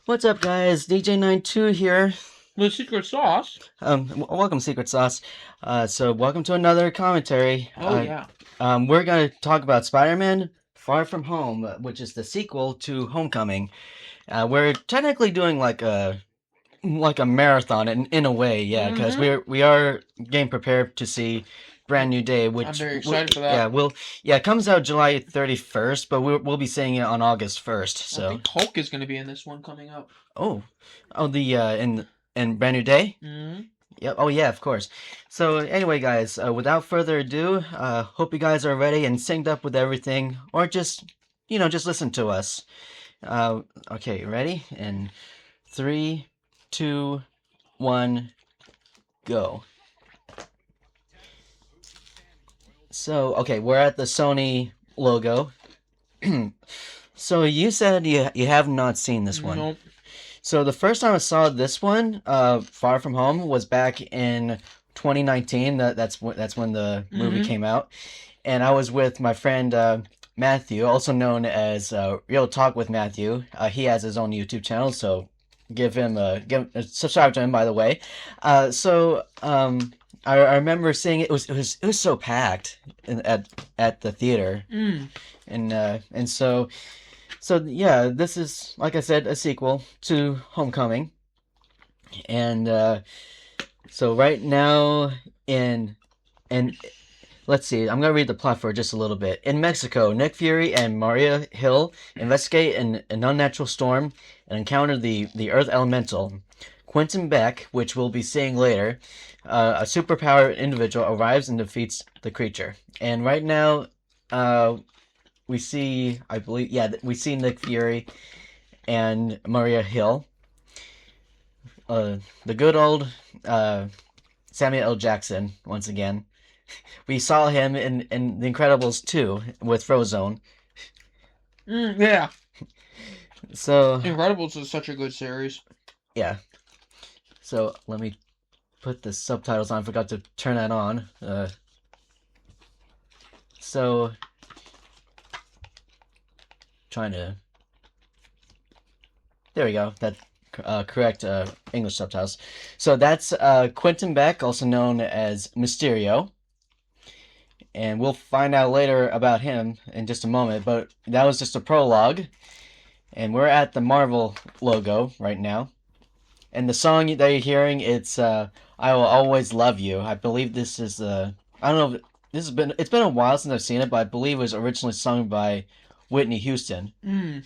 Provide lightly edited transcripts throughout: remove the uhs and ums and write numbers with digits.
What's up, guys? DJ92 here. The secret sauce. Welcome, Secret Sauce. Welcome to another commentary. Oh yeah. We're gonna talk about Spider-Man: Far From Home, which is the sequel to Homecoming. We're technically doing like a marathon in a way, yeah, because Mm-hmm. we are getting prepared to see Brand New Day, I'm which very excited for that. it comes out July 31st, but we'll be seeing it on August 1st. I So, think Hulk is going to be in this one coming up. oh, oh, the in Brand New Day. Mm-hmm. Yep. Oh yeah, of course. So anyway, guys, without further ado, hope you guys are ready and synced up with everything, or just listen to us. Uh, okay, ready? In three, two, one, go. So okay, we're at the Sony logo. So you said you have not seen this one. Nope. So the first time I saw this one, Far From Home, was back in 2019. That's when the movie Mm-hmm. came out, and I was with my friend Matthew, also known as Real Talk with Matthew. He has his own YouTube channel, so subscribe to him, by the way. I remember seeing it. It was so packed at the theater, Mm. and yeah, this is, like I said, a sequel to Homecoming. And so right now in and let's see, I'm gonna read the plot for just a little bit. In Mexico, Nick Fury and Maria Hill investigate an unnatural storm and encounter the Earth Elemental. Quentin Beck, which we'll be seeing later, a superpowered individual, arrives and defeats the creature. And right now, we see, I believe, yeah, we see Nick Fury and Maria Hill. The good old Samuel L. Jackson once again. We saw him in The Incredibles 2 with Frozone. Yeah. So Incredibles is such a good series. yeah. So let me put the subtitles on. I forgot to turn that on. So trying to. There we go. That correct English subtitles. So that's Quentin Beck, also known as Mysterio, and we'll find out later about him in just a moment. But that was just a prologue, and we're at the Marvel logo right now. And the song that you're hearing, it's "I Will Always Love You." I believe this is I don't know. If, it's been a while since I've seen it, but I believe it was originally sung by Whitney Houston. Mm.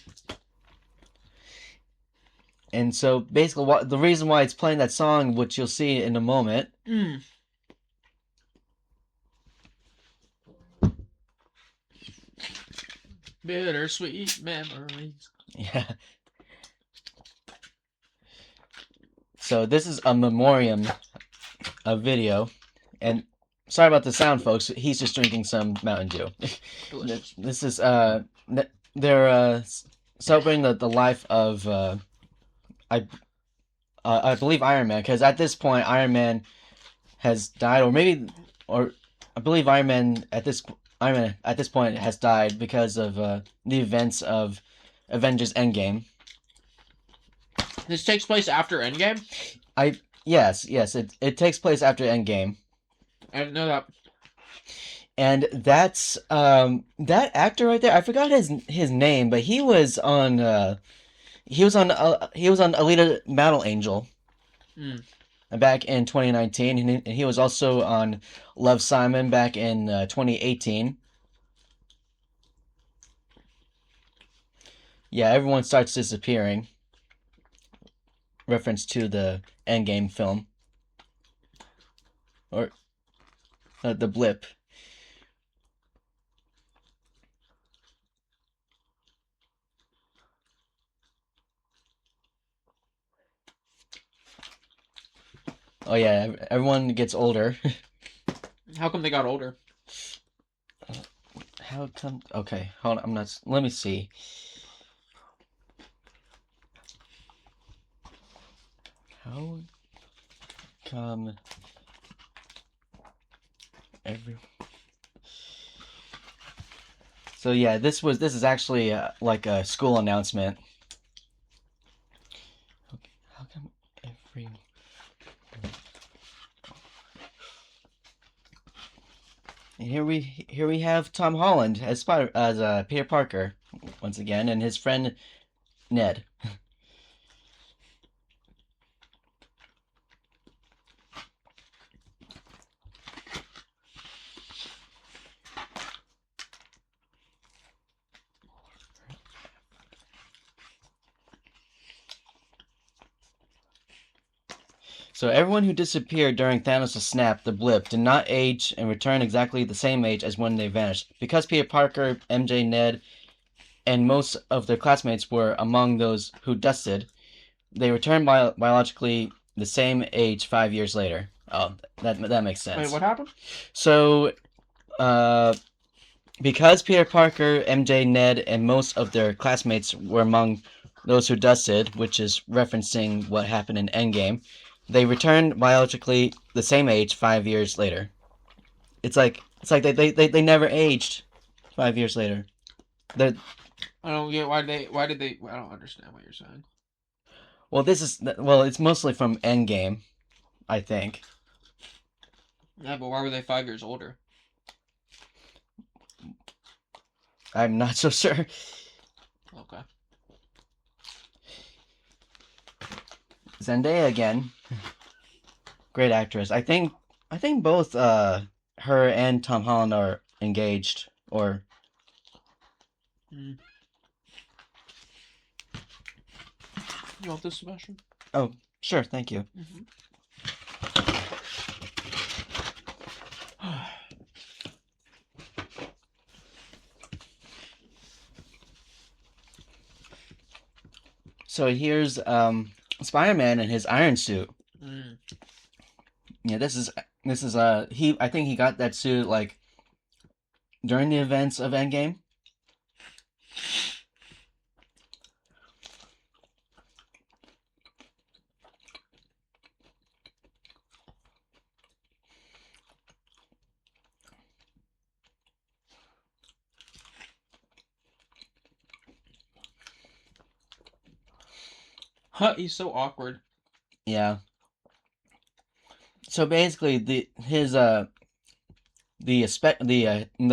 And so basically, the reason why it's playing that song, which you'll see in a moment. Mm. Bittersweet memories. Yeah. So this is a memoriam, a video, and sorry about the sound, folks. He's just drinking some Mountain Dew. Delicious. This is they're celebrating the life of I I believe Iron Man, because at this point Iron Man has died, or I believe Iron Man at this point has died because of the events of Avengers Endgame. This takes place after Endgame. Yes, it takes place after Endgame. I didn't know that. And that's that actor right there. I forgot his name, but he was on Alita Battle Angel Mm. back in 2019, and he was also on Love, Simon back in 2018. Yeah, everyone starts disappearing. Reference to the Endgame film, or the blip. Oh yeah, everyone gets older. How come they got older? How come? Okay, hold on. I'm not. Let me see. How come every? So yeah, this is actually like a school announcement. 3. And here we have Tom Holland as Peter Parker once again, and his friend Ned. So everyone who disappeared during Thanos' snap, the blip, did not age and return exactly the same age as when they vanished. Because Peter Parker, MJ, Ned, and most of their classmates were among those who dusted, they returned biologically the same age 5 years later. Oh, that makes sense. Wait, what happened? So, because Peter Parker, MJ, Ned, and most of their classmates were among those who dusted, which is referencing what happened in Endgame, they returned biologically the same age 5 years later. It's like they never aged 5 years later. They're, I don't get why did they I don't understand what you're saying. well, it's mostly from Endgame, I think. Yeah, but why were they 5 years older? I'm not so sure. Okay. Zendaya again. Great actress. I think both her and Tom Holland are engaged or You want this, Sebastian? Oh, sure, thank you. So here's Spider-Man in his iron suit. Yeah, this is I think he got that suit like during the events of Endgame. Huh, he's so awkward. Yeah. So basically the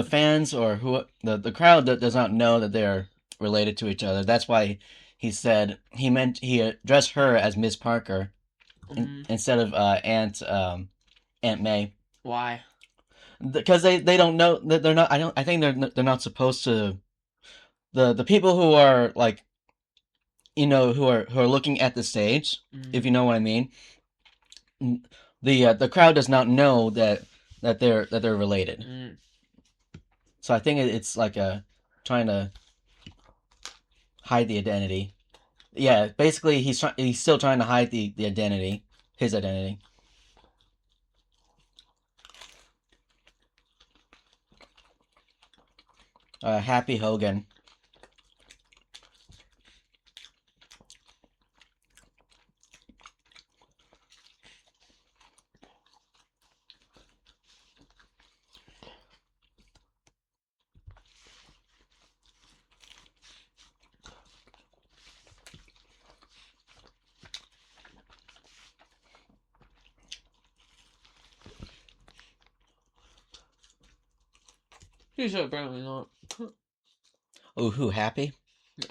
fans or who the crowd does not know that they're related to each other. That's why he said he addressed her as Miss Parker instead of Aunt May. Why? Because they don't know that they're not. I think they're not supposed to. The people who are like, who are looking at the stage, if you know what I mean. The crowd does not know that they're related. So I think it's like trying to hide the identity. Yeah, basically he's still trying to hide the identity, his identity. Happy Hogan. He's apparently not. Oh, who, Happy? Yeah.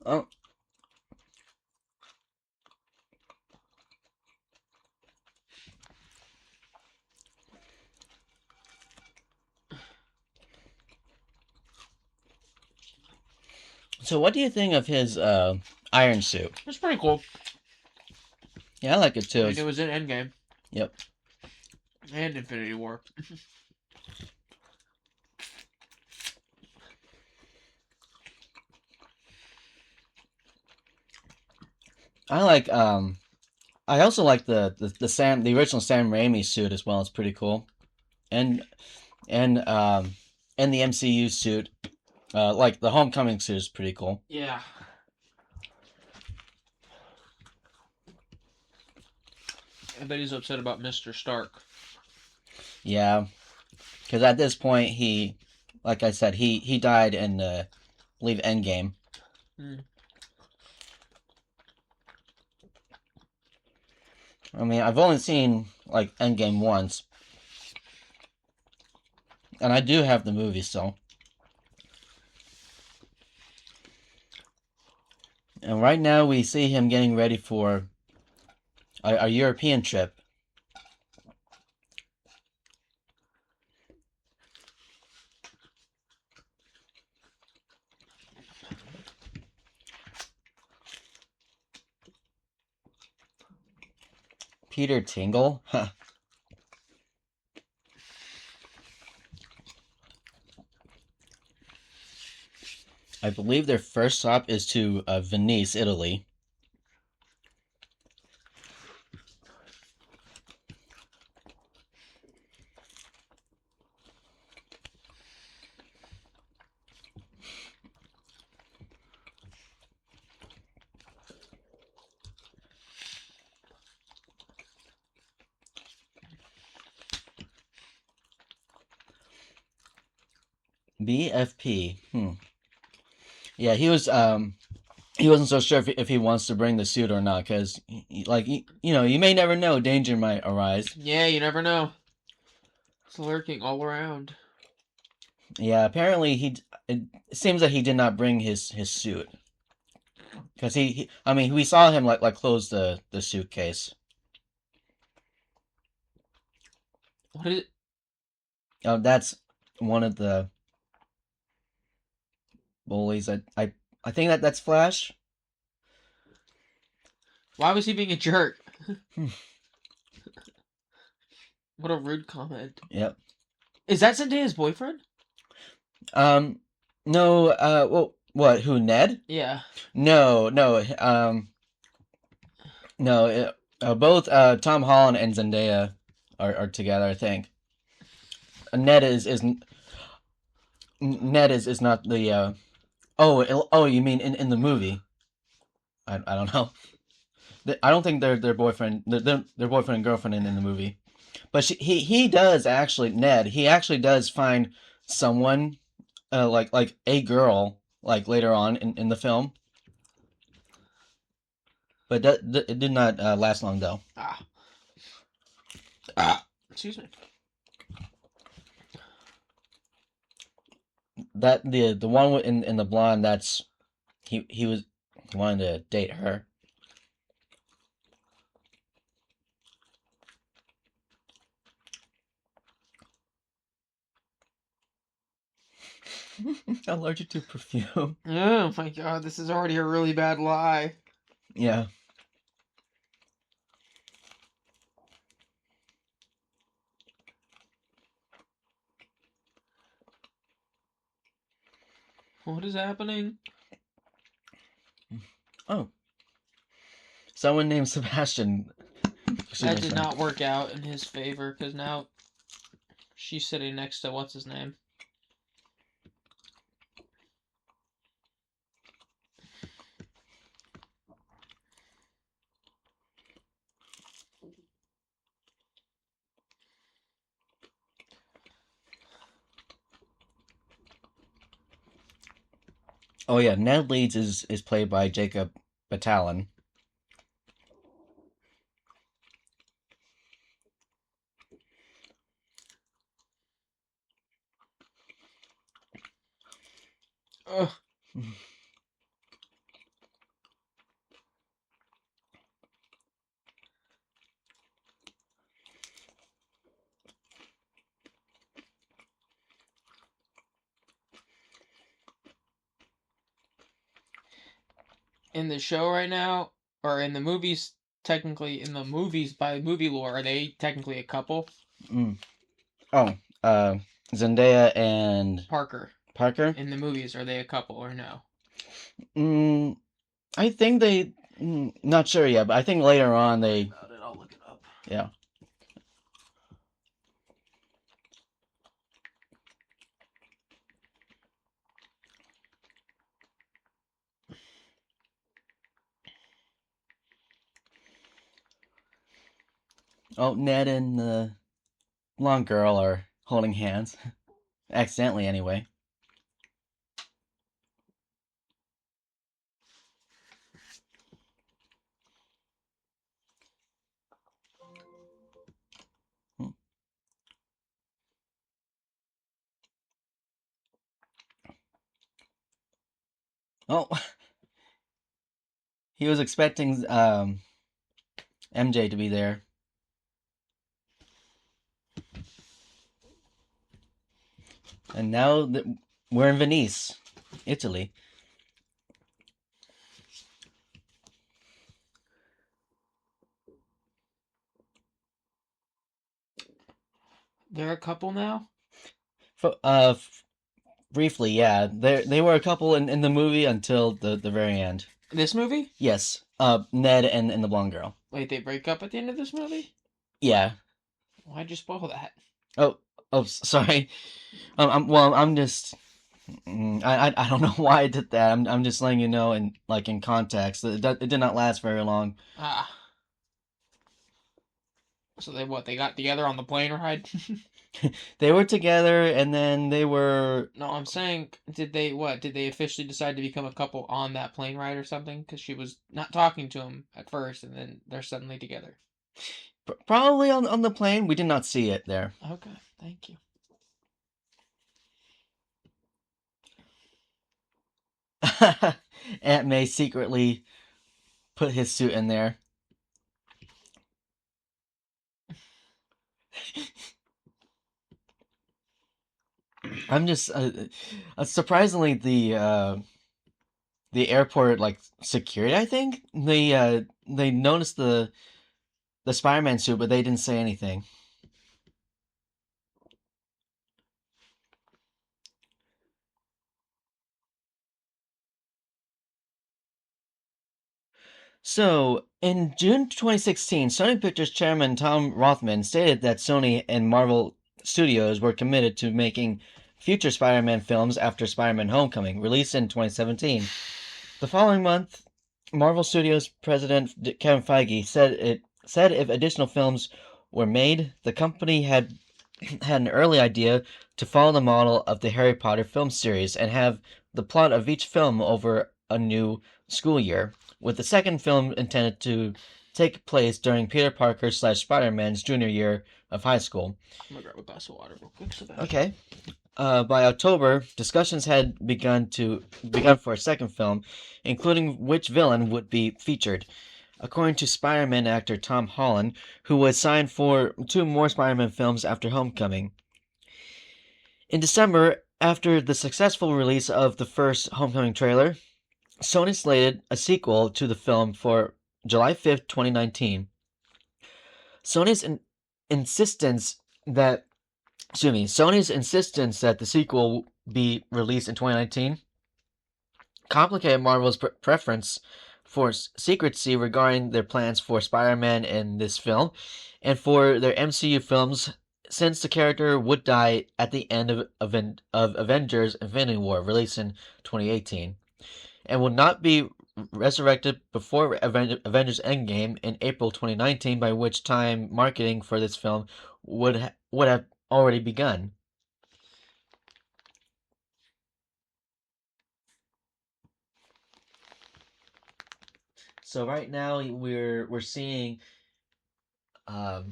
Oh. So what do you think of his iron suit? It's pretty cool. Yeah, I like it too. I mean, it was in Endgame. Yep. And Infinity War. I also like the original Sam Raimi suit as well. It's pretty cool. And the MCU suit Like the Homecoming suit is pretty cool. Yeah. I bet he's upset about Mr. Stark. Yeah, because at this point like I said, he died in I believe Endgame. Hmm. I mean, I've only seen like Endgame once, and I do have the movie still. And right now we see him getting ready for a European trip. Peter Tingle? Huh. I believe their first stop is to Venice, Italy. BFP. Yeah, he wasn't so sure if he wants to bring the suit or not, because like you may never know, danger might arise. Yeah, you never know. It's lurking all around. Yeah, apparently it seems that he did not bring his suit, because I mean, we saw him like close the suitcase. What is it? That's one of the bullies. I think that's Flash. Why was he being a jerk? Hmm. What a rude comment. Yep. Is that Zendaya's boyfriend? Um. No. Well, what? Who? Ned? Yeah. No. No. No. Both Tom Holland and Zendaya are together. I think. Ned is not the. Oh, you mean in the movie? I don't know. I don't think they're boyfriend. They're boyfriend and girlfriend in the movie. But he does actually, Ned. He actually does find someone, like a girl, like later on in the film. But it did not last long though. Ah. Ah. Excuse me. That the one in the blonde, that's he wanted to date her. Allergic to perfume. Oh my god, this is already a really bad lie. Yeah. What is happening? Oh. Someone named Sebastian. That did not work out in his favor because now she's sitting next to what's his name? Oh yeah, Ned Leeds is played by Jacob Batalon. Ugh. In the show right now, or in the movies, technically in the movies by movie lore, are they technically a couple? Mm. Oh, Zendaya and Parker. Parker. In the movies, are they a couple or no? Mm, I think not sure yet, but I think later on they. I'll look it up. Yeah. Oh, Ned and the blonde girl are holding hands. Accidentally, anyway. Oh, he was expecting MJ to be there. And now we're in Venice, Italy. They're a couple now. Briefly, yeah, they were a couple in the movie until the very end. This movie? Yes, Ned and the blonde girl. Wait, they break up at the end of this movie? Yeah. Why'd you spoil that? Oh, sorry. I'm just. I don't know why I did that. I'm just letting you know in context. It did not last very long. Ah. So they got together on the plane ride? They were together, and then they were. No, I'm saying, did they officially decide to become a couple on that plane ride or something? Because she was not talking to him at first, and then they're suddenly together. Probably on the plane. We did not see it there. Okay, thank you. Aunt May secretly put his suit in there. I'm just surprisingly the airport like security. I think they noticed the Spider-Man suit, but they didn't say anything. So, in June 2016, Sony Pictures chairman Tom Rothman stated that Sony and Marvel Studios were committed to making future Spider-Man films after Spider-Man Homecoming, released in 2017. The following month, Marvel Studios president Kevin Feige said if additional films were made, the company had an early idea to follow the model of the Harry Potter film series and have the plot of each film over a new school year, with the second film intended to take place during Peter Parker / Spider-Man's junior year of high school. I'm gonna grab a glass of water real quick. Okay. By October, discussions had begun for a second film, including which villain would be featured. According to Spider-Man actor Tom Holland, who was signed for 2 more Spider-Man films after Homecoming. In December, after the successful release of the first Homecoming trailer, Sony slated a sequel to the film for July 5th, 2019. Sony's insistence that Sony's insistence that the sequel be released in 2019 complicated Marvel's preference for secrecy regarding their plans for Spider-Man in this film and for their MCU films, since the character would die at the end of Avengers Infinity War, released in 2018, and would not be resurrected before Avengers Endgame in April 2019, by which time marketing for this film would have already begun. So right now we're seeing the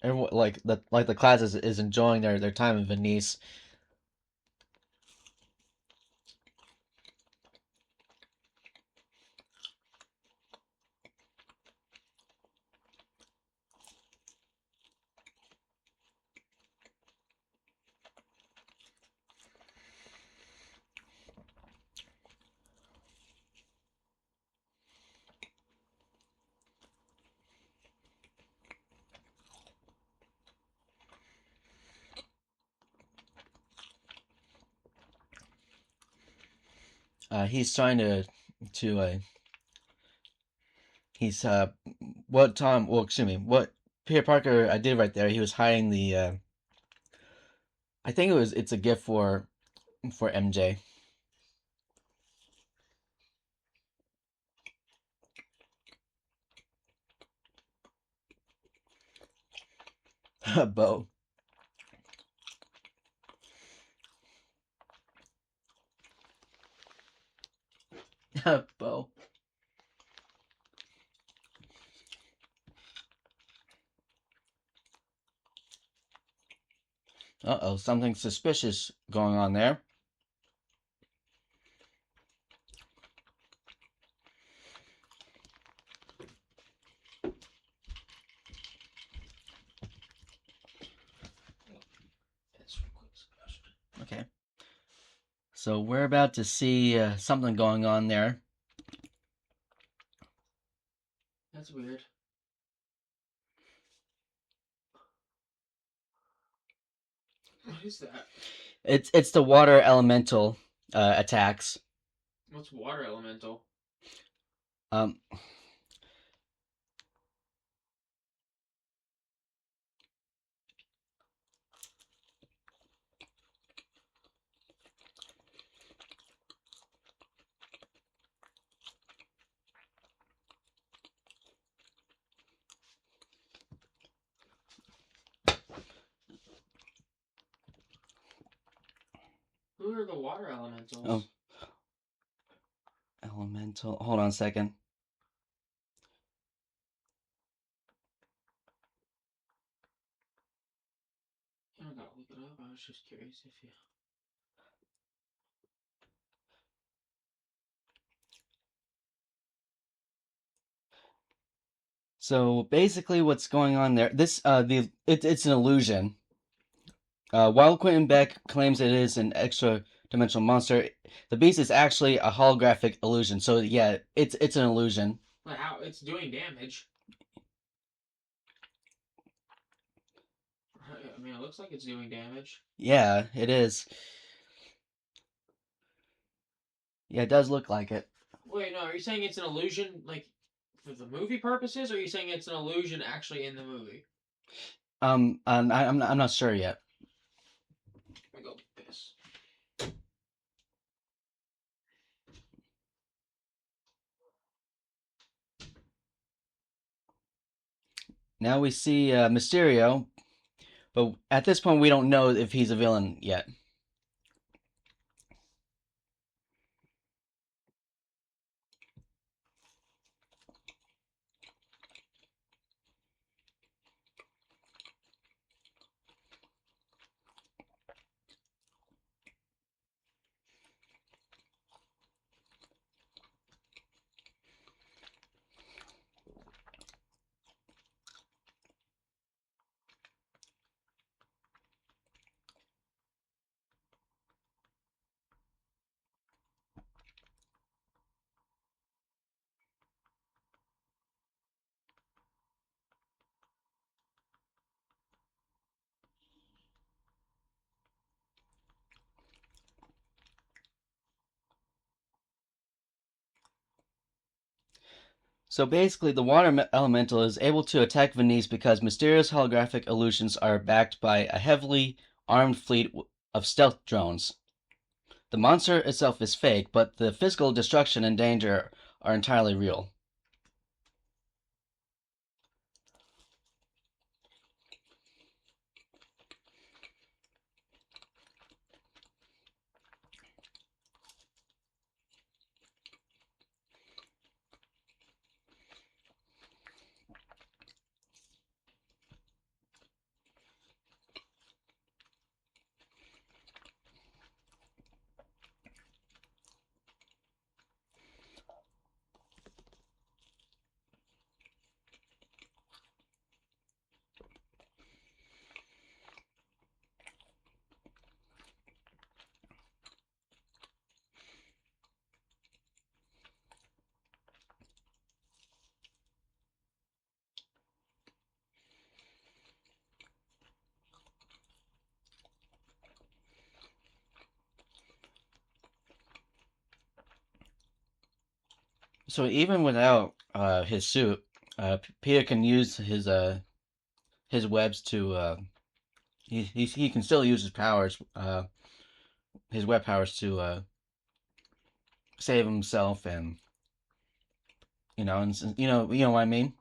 everyone the class is enjoying their time in Venice. He's trying to he's what Tom well excuse me what Peter Parker I did right there. He was hiding the I think it's a gift for MJ. Bo. Bo. Uh-oh, something suspicious going on there. Okay. So we're about to see something going on there. That's weird. What is that? It's the water elemental attacks. What's water elemental? Um, Who are the water elementals? Oh. Elemental. Hold on a second. I don't gotta look it up. I was just curious if you. So basically, what's going on there? It's an illusion. While Quentin Beck claims it is an extra-dimensional monster, the beast is actually a holographic illusion. So yeah, it's an illusion. But how it's doing damage? I mean, it looks like it's doing damage. Yeah, it is. Yeah, it does look like it. Wait, no. Are you saying it's an illusion, like for the movie purposes, or are you saying it's an illusion actually in the movie? I'm not sure yet. Let me go piss. Now we see Mysterio, but at this point we don't know if he's a villain yet. So basically, the water elemental is able to attack Venice because Mysterio's holographic illusions are backed by a heavily armed fleet of stealth drones. The monster itself is fake, but the physical destruction and danger are entirely real. So even without his suit, Peter can use his webs to he can still use his powers, his web powers to save himself, and you know what I mean.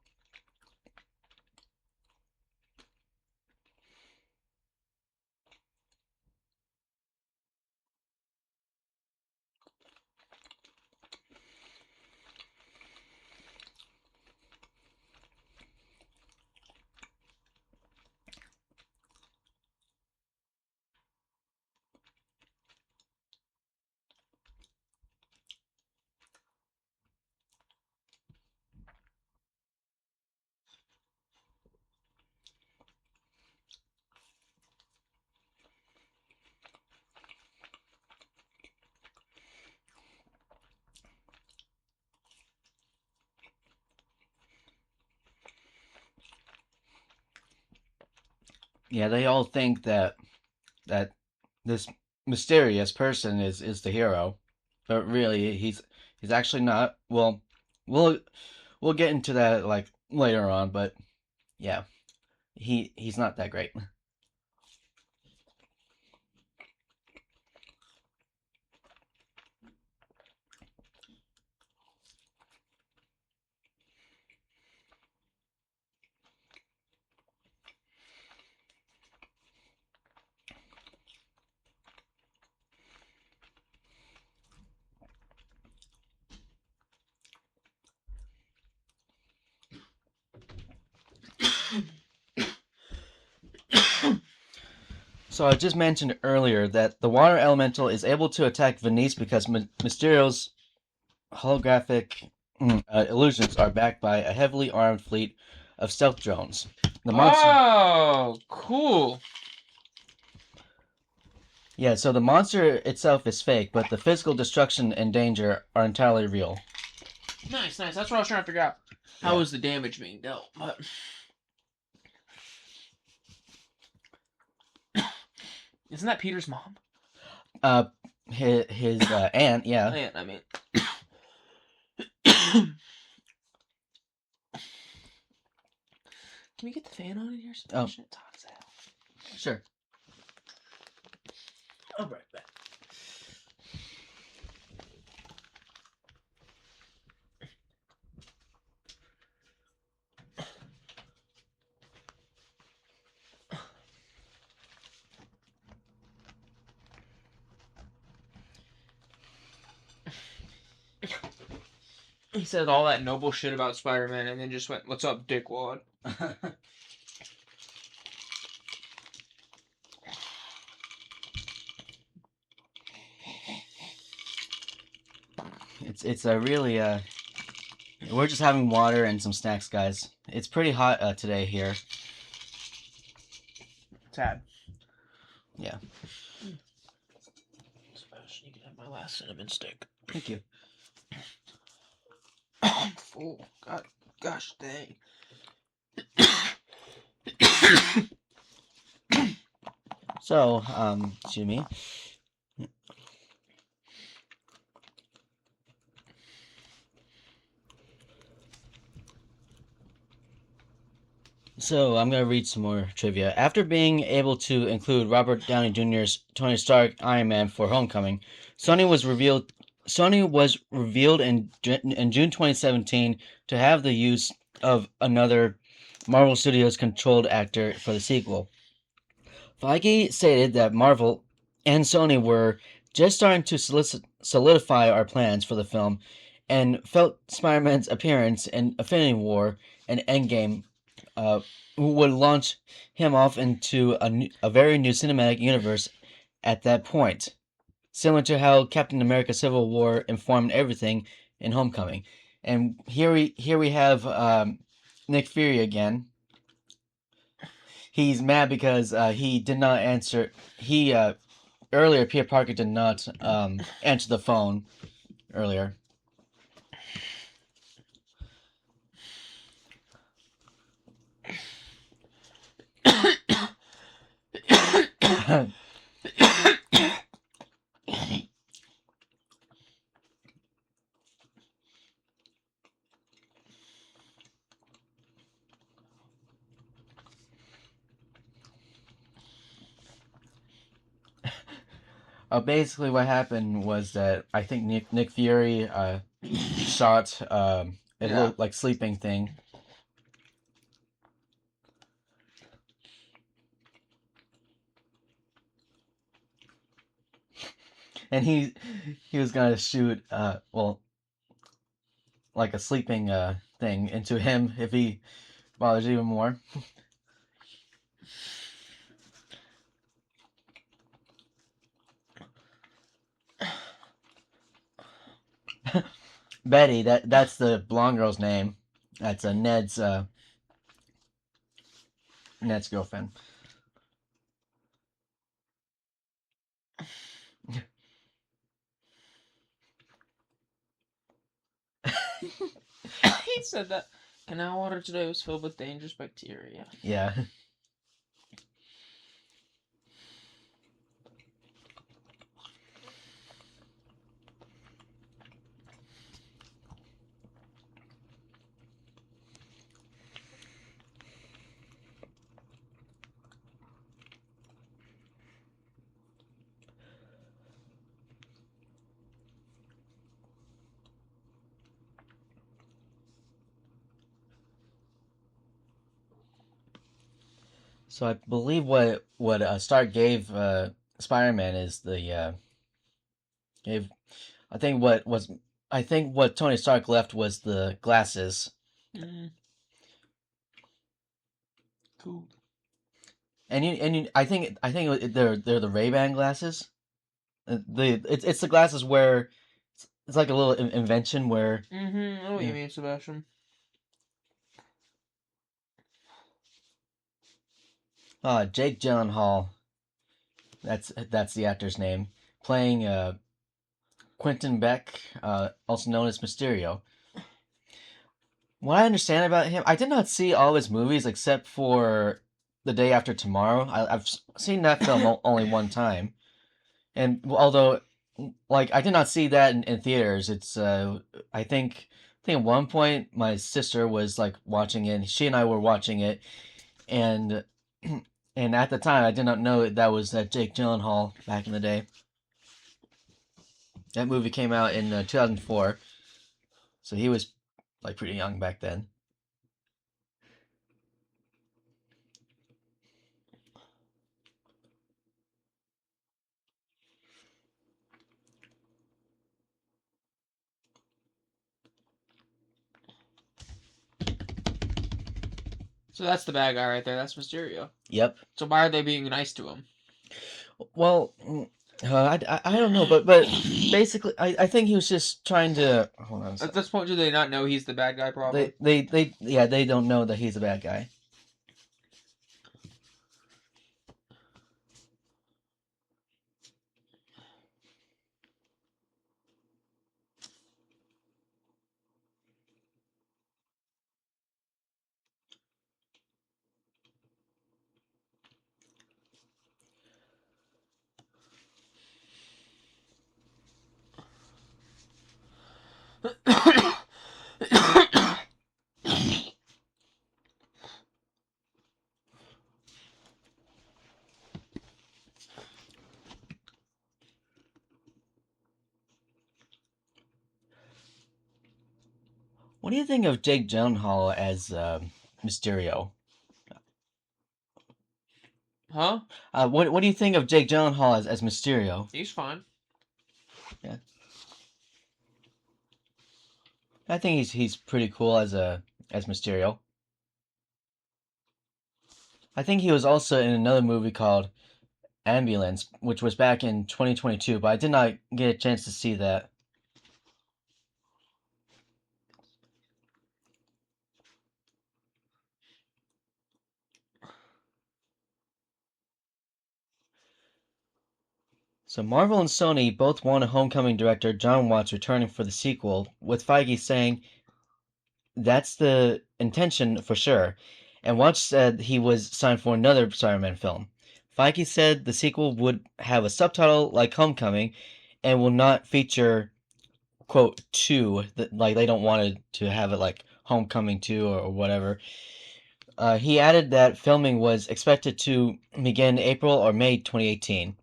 Yeah, they all think that this mysterious person is the hero, but really he's actually not. Well, we'll we'll get into that like later on, but yeah, he's not that great. So I just mentioned earlier that the water elemental is able to attack Venice because Mysterio's holographic illusions are backed by a heavily armed fleet of stealth drones. The monster. Oh, cool. Yeah, so the monster itself is fake, but the physical destruction and danger are entirely real. Nice, nice. That's what I was trying to figure out. How is the damage being dealt? But isn't that Peter's mom? His aunt, yeah. Aunt, I mean. Can we get the fan on in here? Oh. It's hot as hell. Sure. I'll be right back. He said all that noble shit about Spider-Man and then just went, "What's up, dickwad?" It's a really we're just having water and some snacks, guys. It's pretty hot today here. Tad. Yeah. Sebastian, you can have my last cinnamon stick. Thank you. I'm full. God, gosh dang. So, Jimmy. So, I'm going to read some more trivia. After being able to include Robert Downey Jr.'s Tony Stark Iron Man for Homecoming, Sony was revealed in June 2017 to have the use of another Marvel Studios controlled actor for the sequel. Feige stated that Marvel and Sony were just starting to solidify our plans for the film and felt Spider-Man's appearance in Infinity War and Endgame would launch him off into a very new cinematic universe at that point, similar to how Captain America: Civil War informed everything in Homecoming. And here we have Nick Fury again. He's mad because he did not answer. He earlier Peter Parker did not answer the phone earlier. Basically, what happened was that I think Nick Fury shot a little like sleeping thing. And he was gonna shoot like a sleeping thing into him if he bothers even more. Betty, that's the blonde girl's name. That's Ned's girlfriend. He said that canal water today was filled with dangerous bacteria. Yeah. So I believe what Stark gave Spider-Man is gave I think what Tony Stark left was the glasses. Mm. Cool. I think they're the Ray-Ban glasses. It's the glasses where it's like a little invention where Mm-hmm. I know what you yeah. mean, Sebastian. Jake Gyllenhaal, that's the actor's name, playing Quentin Beck, also known as Mysterio. What I understand about him, I did not see all of his movies except for The Day After Tomorrow. I've seen that film only one time, and although like I did not see that in theaters, it's I think at one point my sister was like watching it. She and I were watching it, and and at the time I did not know that was Jake Gyllenhaal back in the day. That movie came out in 2004, so he was like pretty young back then. So that's the bad guy right there. That's Mysterio. Yep. So why are they being nice to him? Well, I don't know, but basically, I think he was just trying to. Hold on. At this point, do they not know he's the bad guy? Probably. They don't know that he's a bad guy. What do you think of Jake Gyllenhaal as Mysterio? Huh? What do you think of Jake Gyllenhaal as Mysterio? He's fine. Yeah, I think he's pretty cool as Mysterio. I think he was also in another movie called Ambulance, which was back in 2022, but I did not get a chance to see that. So Marvel and Sony both want a Homecoming director, John Watts, returning for the sequel, with Feige saying that's the intention for sure. And Watts said he was signed for another Spider-Man film. Feige said the sequel would have a subtitle like Homecoming and will not feature quote two that like they don't want it to have it like Homecoming 2 or whatever. He added that filming was expected to begin April or May 2018.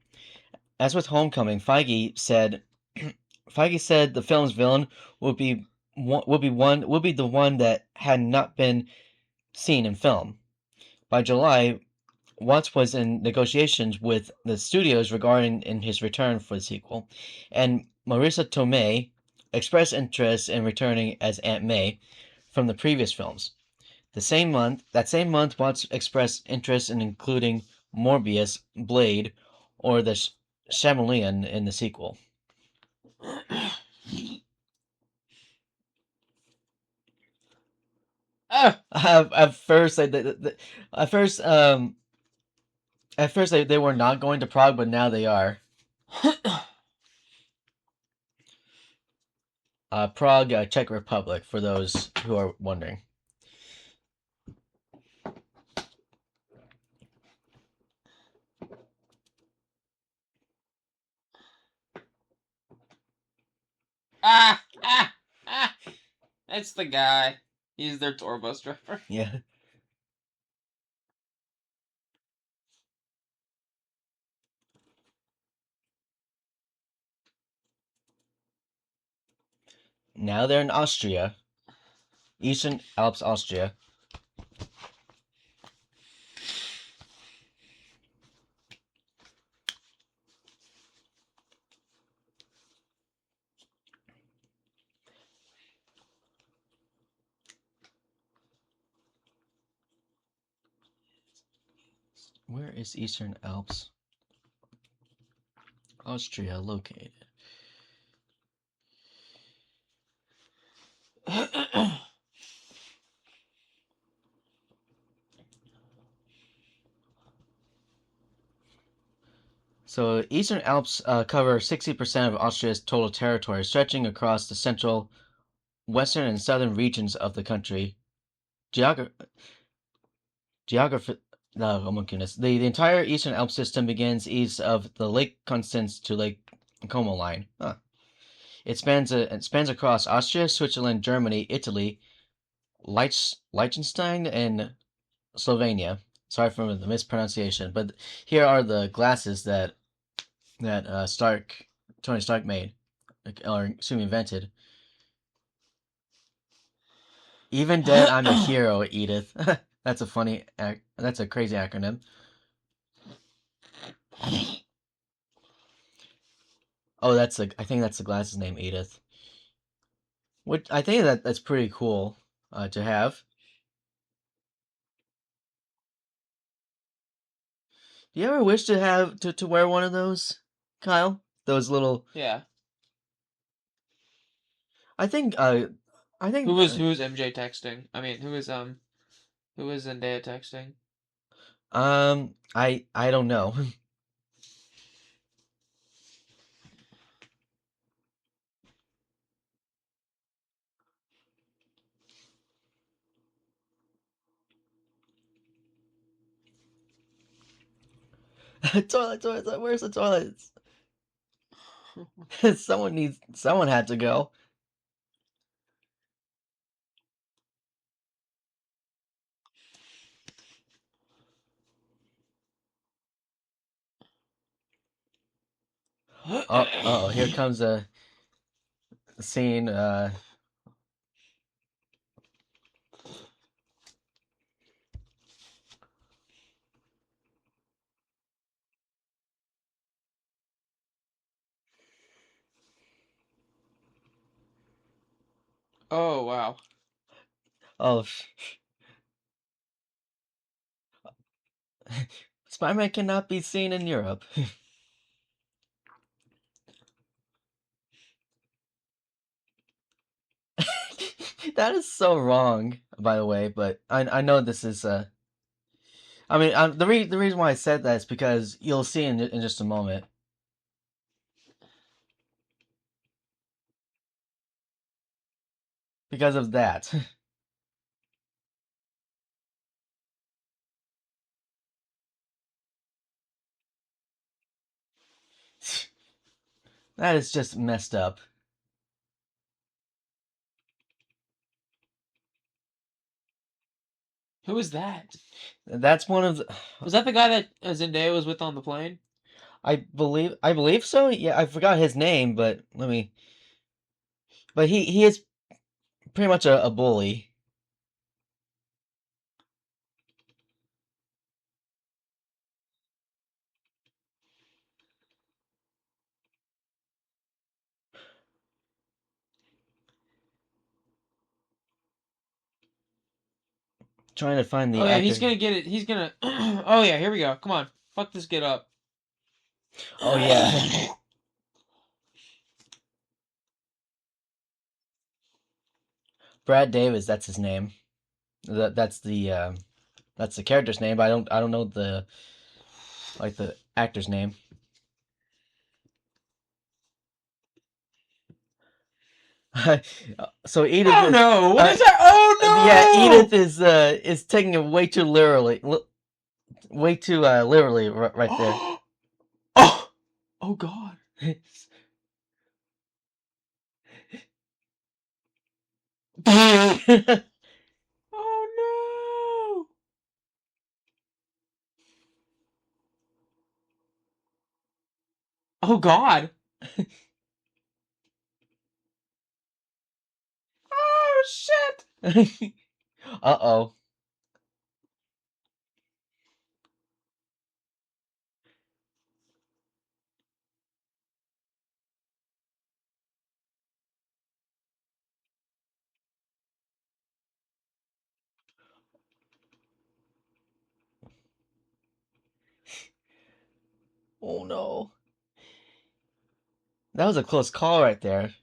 As with Homecoming, Feige said the film's villain would be the one that had not been seen in film. By July, Watts was in negotiations with the studios regarding in his return for the sequel, and Marisa Tomei expressed interest in returning as Aunt May from the previous films. That same month, Watts expressed interest in including Morbius, Blade, or the Chameleon in the sequel. Ah. At first, at first, they were not going to Prague, but now they are. Prague, Czech Republic, for those who are wondering. Ah. That's the guy. He's their tour bus driver. Yeah. Now they're in Austria, Eastern Alps, Austria. Where is Eastern Alps? Austria located. So, Eastern Alps cover 60% of Austria's total territory, stretching across the central, western, and southern regions of the country. Geogra- Geography. No, oh my goodness. The entire Eastern Alps system begins east of the Lake Constance to Lake Como line. Huh. It spans across Austria, Switzerland, Germany, Italy, Liechtenstein, and Slovenia. Sorry for the mispronunciation, but here are the glasses that Tony Stark made, or soon invented. Even dead, I'm a hero, Edith. That's a funny. That's a crazy acronym. Oh, I think that's the glasses name, Edith. Which I think that's pretty cool to have. Do you ever wish to have to wear one of those, Kyle? Those little. Yeah. I think. I think. Who's MJ texting? I mean, who is Zendaya texting? I don't know. Toilet. Where's the toilets? Someone had to go. Oh, here comes a scene. Oh wow. Oh, Spider-Man cannot be seen in Europe. That is so wrong, by the way. But I know this is. I mean, the reason why I said that is because you'll see in just a moment. Because of that. That is just messed up. Who is that? That's one of the. Was that the guy that Zendaya was with on the plane? I believe so. Yeah, I forgot his name, but let me. But he is pretty much a bully. Trying to find Oh the yeah, he's actor. gonna get it. He's gonna. Oh yeah, here we go. Come on, fuck this. Get up. Oh yeah, Brad Davis. That's his name. That's the character's name. But I don't know the actor's name. So Edith Oh is no! What is that? yeah, Oh Edith is taking it way too literally, way too literally right there. no! Oh, oh God! Oh no! Oh God! Oh shit! Uh-oh. Oh no. That was a close call right there.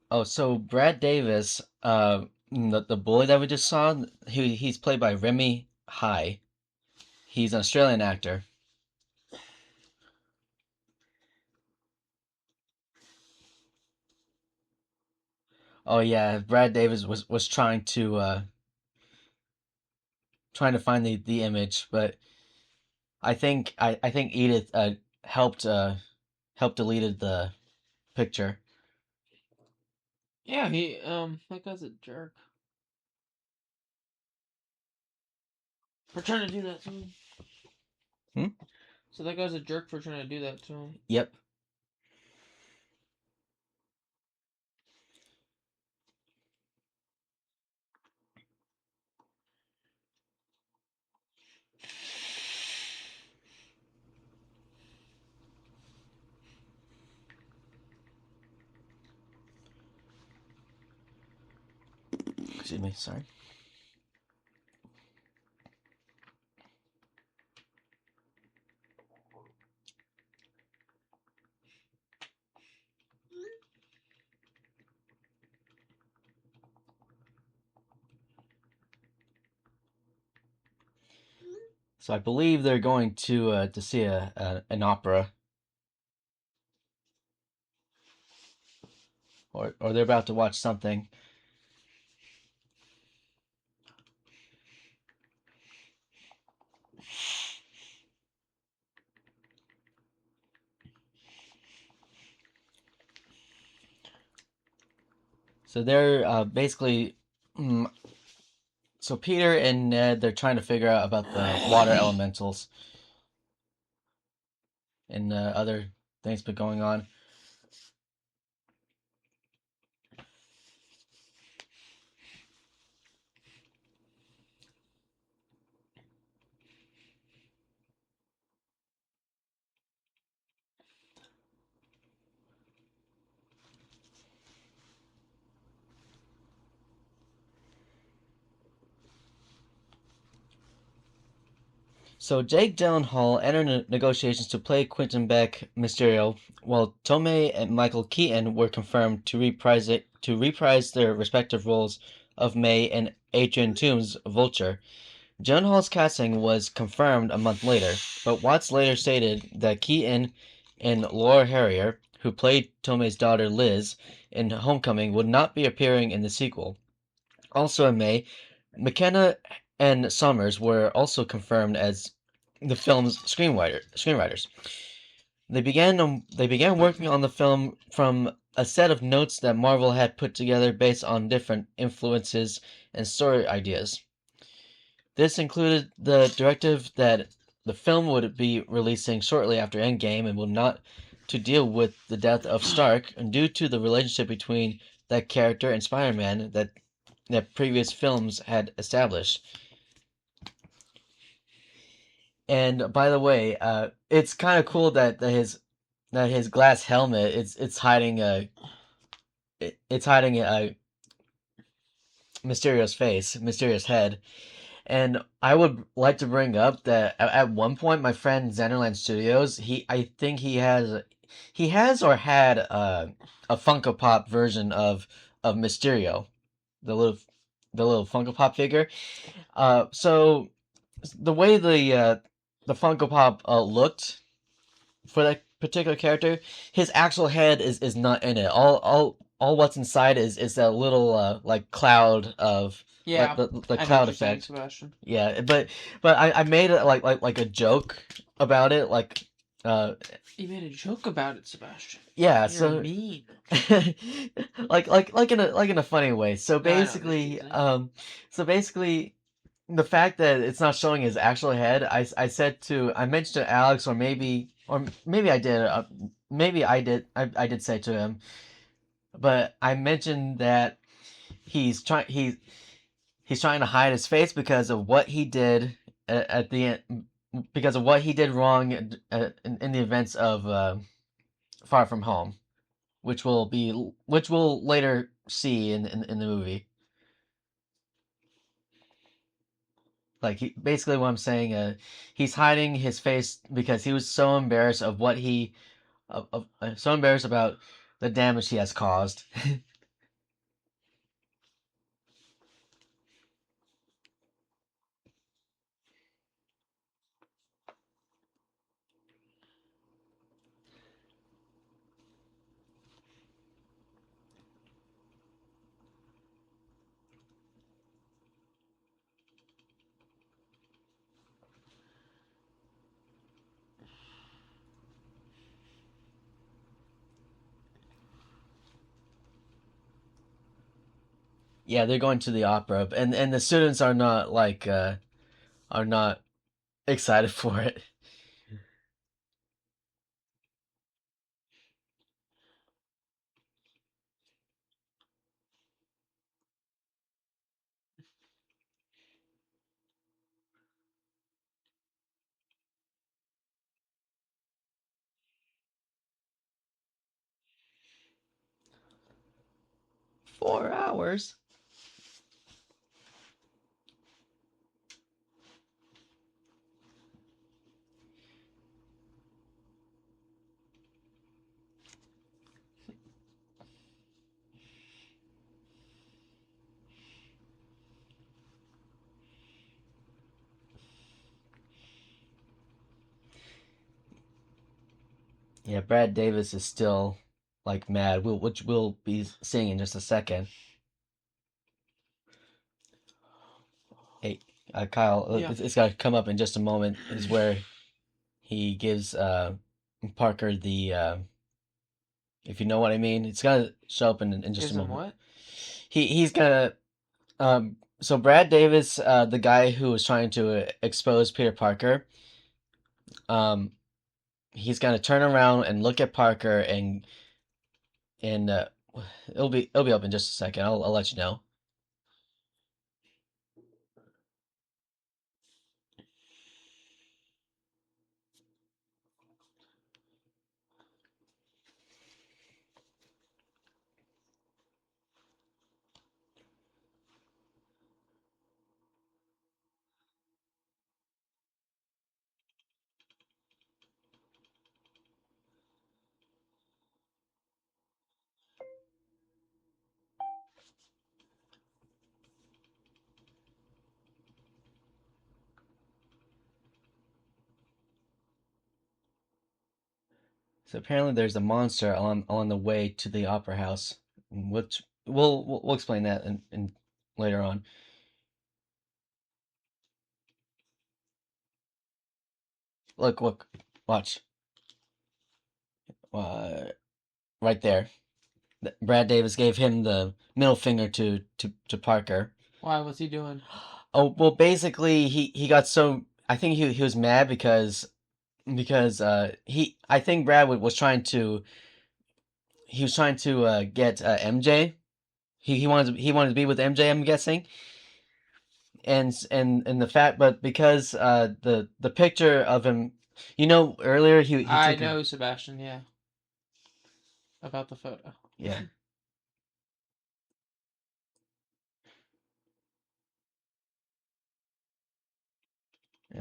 Oh, so Brad Davis, the bully that we just saw, he's played by Remy High. He's an Australian actor. Oh yeah, Brad Davis was trying to find the image, but I think Edith helped helped deleted the picture. Yeah, that guy's a jerk for trying to do that to him. Hmm? So that guy's a jerk for trying to do that to him. Yep. Excuse me, sorry. So I believe they're going to see an opera, or they're about to watch something. So they're basically, mm, so Peter and Ned, they're trying to figure out about the water elementals and other things been going on. So Jake Gyllenhaal entered negotiations to play Quentin Beck Mysterio, while Tomei and Michael Keaton were confirmed to reprise their respective roles of May and Adrian Toomes Vulture. Gyllenhaal's casting was confirmed a month later, but Watts later stated that Keaton and Laura Harrier, who played Tomei's daughter Liz in Homecoming, would not be appearing in the sequel. Also in May, McKenna and Summers were also confirmed as the film's screenwriters. They began working on the film from a set of notes that Marvel had put together based on different influences and story ideas. This included the directive that the film would be releasing shortly after Endgame and would not to deal with the death of Stark, and due to the relationship between that character and Spider-Man that previous films had established. And by the way, it's kind of cool that his glass helmet it's hiding it's hiding a Mysterio's face, Mysterio's head. And I would like to bring up that at one point, my friend Zenderland Studios, I think he has or had a Funko Pop version of Mysterio, the little the little Funko Pop figure. So the way the Funko Pop looked for that particular character, his actual head is not in it. All what's inside is that little like cloud of like Yeah, the I know what cloud you're saying, effect. Sebastian. Yeah, but I made it like a joke about it, like You made a joke about it, Sebastian. yeah, You're so mean. like in a funny way. So No, I know what you're basically saying. so basically the fact that it's not showing his actual head, I mentioned to Alex, or maybe I did, I did say to him, but I mentioned that he's trying to hide his face because of what he did at the end, because of what he did wrong in the events of Far From Home, which we'll later see in the movie. Like basically what I'm saying, he's hiding his face because he was so embarrassed of what he, so embarrassed about the damage he has caused. 'Yeah, they're going to the opera, and the students are not are not excited for it. 4 hours. Yeah, Brad Davis is still like mad, which we'll be seeing in just a second. Hey, Kyle, Yeah. it's got to come up in just a moment. Is where he gives Parker the if you know what I mean. It's got to show up in just a Gives him moment. what? He's gonna so Brad Davis, the guy who was trying to expose Peter Parker, um, he's gonna turn around and look at Parker and it'll be up in just a second. I'll let you know. So apparently there's a monster on the way to the opera house, which we'll explain that in later on. Look, watch. Uh, right there. Brad Davis gave him the middle finger to Parker. Why? What's he doing? Oh well, basically he got so I think he was mad because he I think Brad was trying to get MJ. He wanted to be with MJ. I'm guessing, and the fact, but because the picture of him, earlier he I took a know Sebastian. Yeah, about the photo. yeah.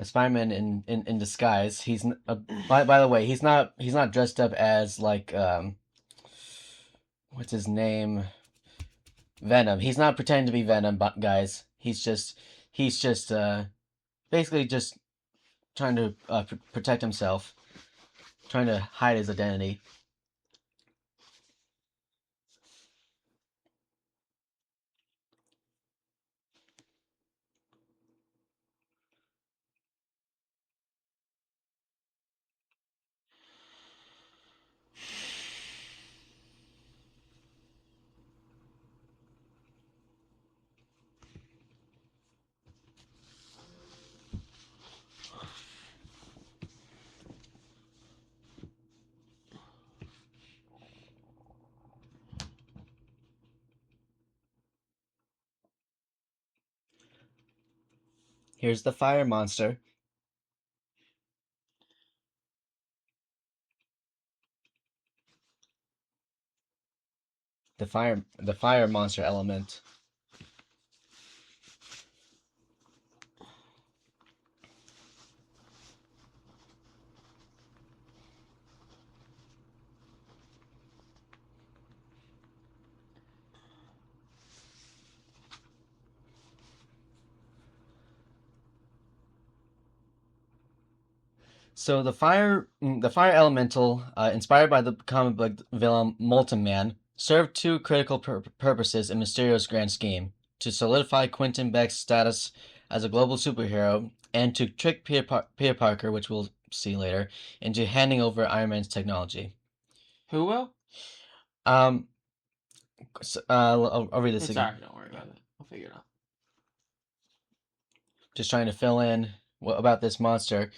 Spider-Man in disguise. By the way, he's not dressed up as like what's his name, Venom. He's not pretending to be Venom, but guys, he's just basically just trying to protect himself, trying to hide his identity. Here's the fire monster. The fire monster element. So the fire elemental, inspired by the comic book villain Molten Man, served two critical purposes in Mysterio's grand scheme: to solidify Quentin Beck's status as a global superhero, and to trick Peter Parker, which we'll see later, into handing over Iron Man's technology. Who will? Um, I'll read this It's again. alright. Don't worry about it. I'll figure it out. Just trying to fill in about this monster.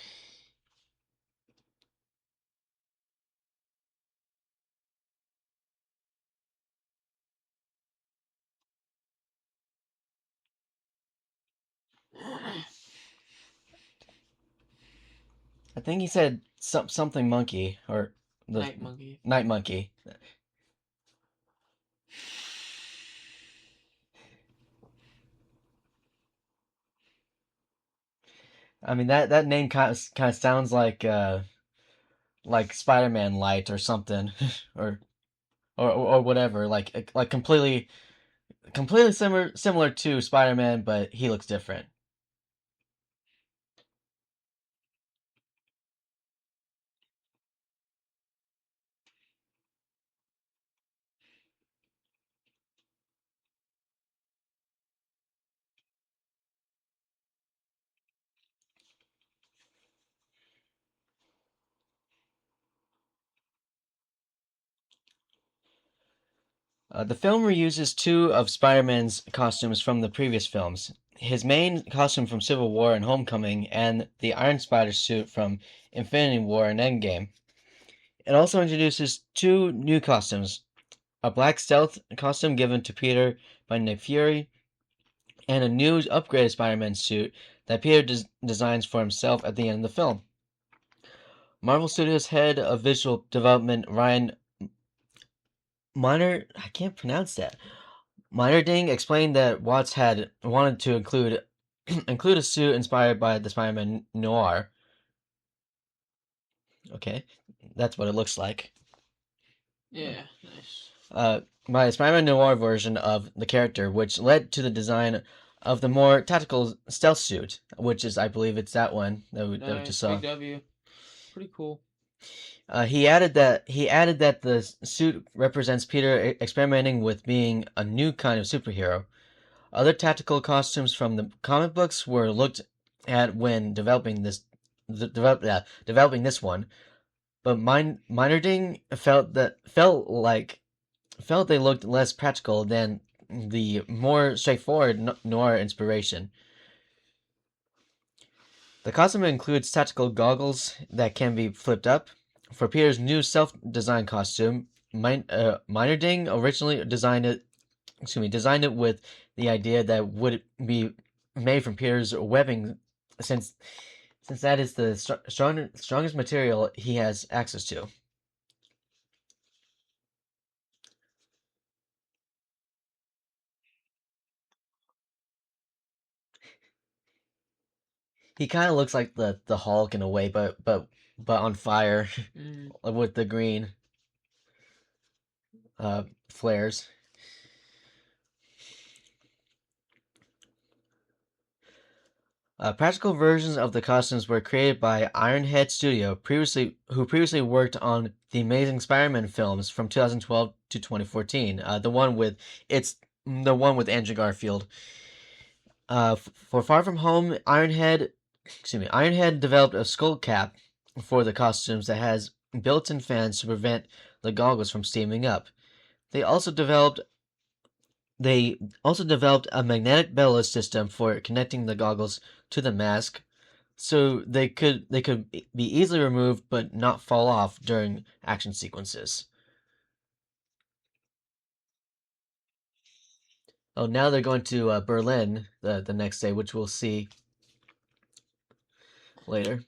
I think he said something monkey or the Night monkey. night monkey. I mean that name kind of sounds like Spider-Man Light or something, or or whatever. Like completely similar to Spider-Man, but he looks different. The film reuses two of Spider-Man's costumes from the previous films: his main costume from Civil War and Homecoming, and the Iron Spider suit from Infinity War and Endgame. It also introduces two new costumes: a black stealth costume given to Peter by Nick Fury, and a new upgraded Spider-Man suit that Peter designs for himself at the end of the film. Marvel Studios head of visual development Ryan Miner, I can't pronounce that. Minerding explained that Watts had wanted to include a suit inspired by the Spider-Man Noir. Okay, that's what it looks like. Yeah, nice. By Spider-Man Noir version of the character, which led to the design of the more tactical stealth suit, which is, I believe, it's that one that we just Nice. saw. Big W. Pretty cool. He added that the suit represents Peter experimenting with being a new kind of superhero. Other tactical costumes from the comic books were looked at when developing this one, but Minerding felt they looked less practical than the more straightforward noir inspiration. The costume includes tactical goggles that can be flipped up. For Peter's new self-designed costume, Minerding originally designed it with the idea that would be made from Peter's webbing, since that is the strongest material he has access to. He kind of looks like the Hulk in a way, but on fire Mm. with the green flares. Practical versions of the costumes were created by Ironhead Studio, who previously worked on the Amazing Spider-Man films from 2012 to 2014. The one with Andrew Garfield. For Far From Home, Ironhead developed a skull cap for the costumes that has built-in fans to prevent the goggles from steaming up. They also developed a magnetic bellows system for connecting the goggles to the mask, so they could be easily removed but not fall off during action sequences. Oh, now they're going to Berlin the next day, which we'll see. later.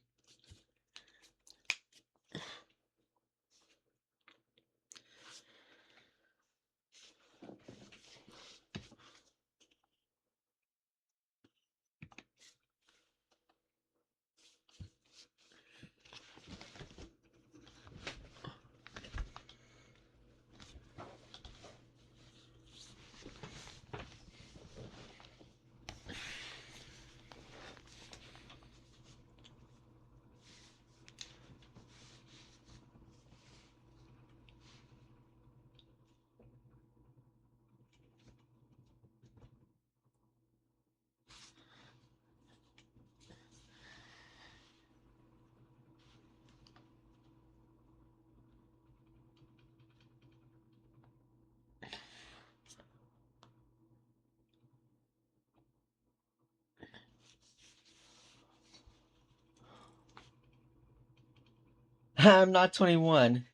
I'm not 21.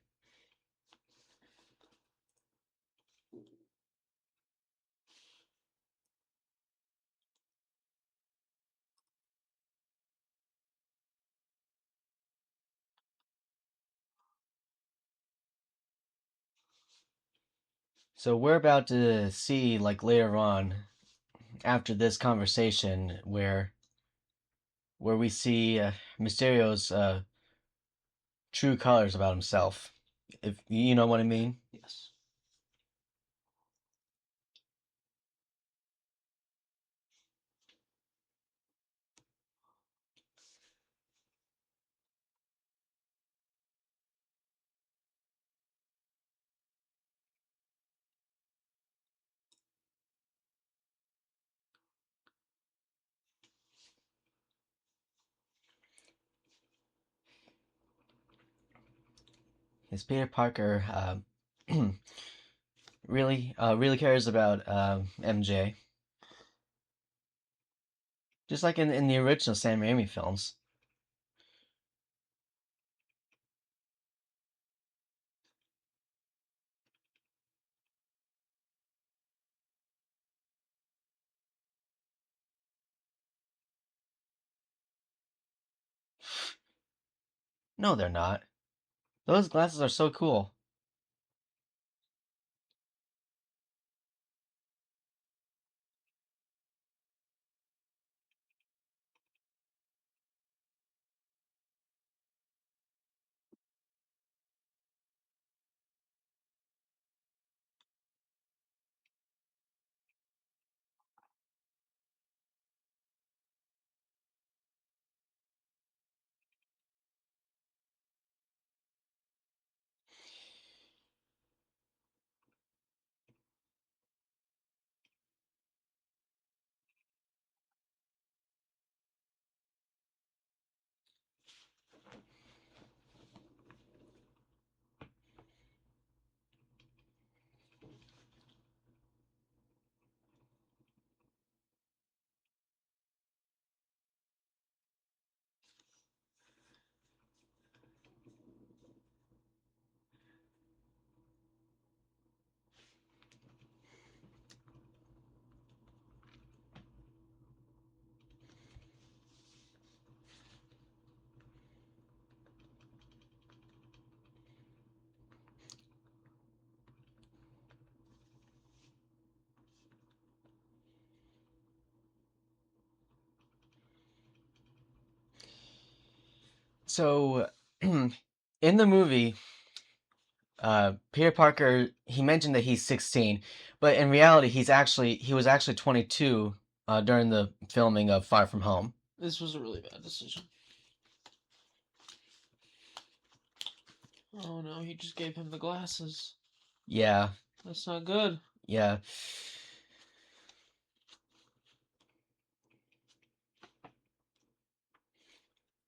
So we're about to see, like, later on, after this conversation, where we see Mysterio's true colors about himself. If you know what I mean. Yes. Is Peter Parker really cares about MJ, just like in the original Sam Raimi films. No, they're not. Those glasses are so cool. So, in the movie, Peter Parker, he mentioned that he's 16, but in reality, he was actually 22 during the filming of Far From Home. This was a really bad decision. Oh no, he just gave him the glasses. Yeah, That's not good. yeah,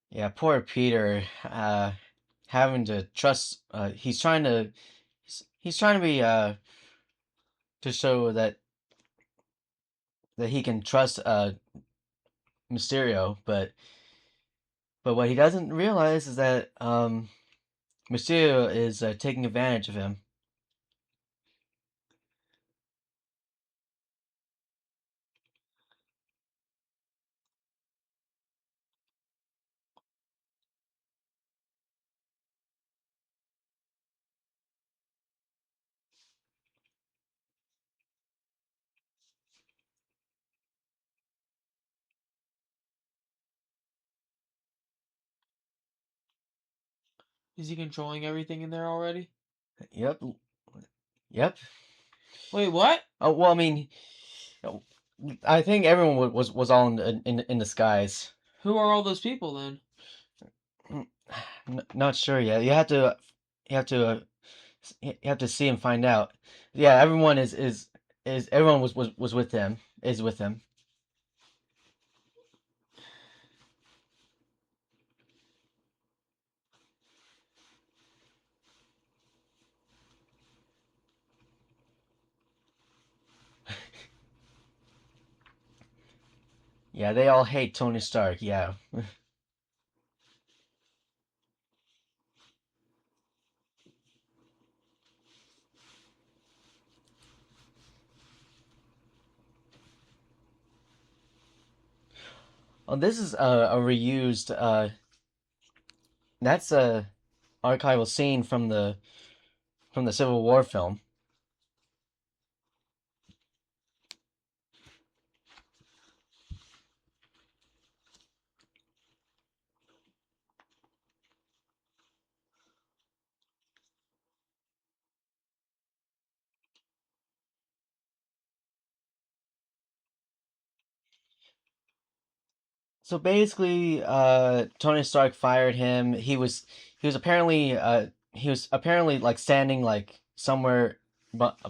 yeah. Poor Peter, having to trust. He's trying to be to show that he can trust Mysterio, but what he doesn't realize is that Mysterio is taking advantage of him. Is he controlling everything in there already? Yep, yep. Wait, what? Oh well, I mean, I think everyone was all in disguise. Who are all those people then? Not sure yet. You have to you have to see and find out. Yeah, everyone is everyone was with him. Is with him. Yeah, they all hate Tony Stark. Yeah. Oh, this is a reused. That's a archival scene from the Civil War film. So basically, Tony Stark fired him. He was apparently like standing like somewhere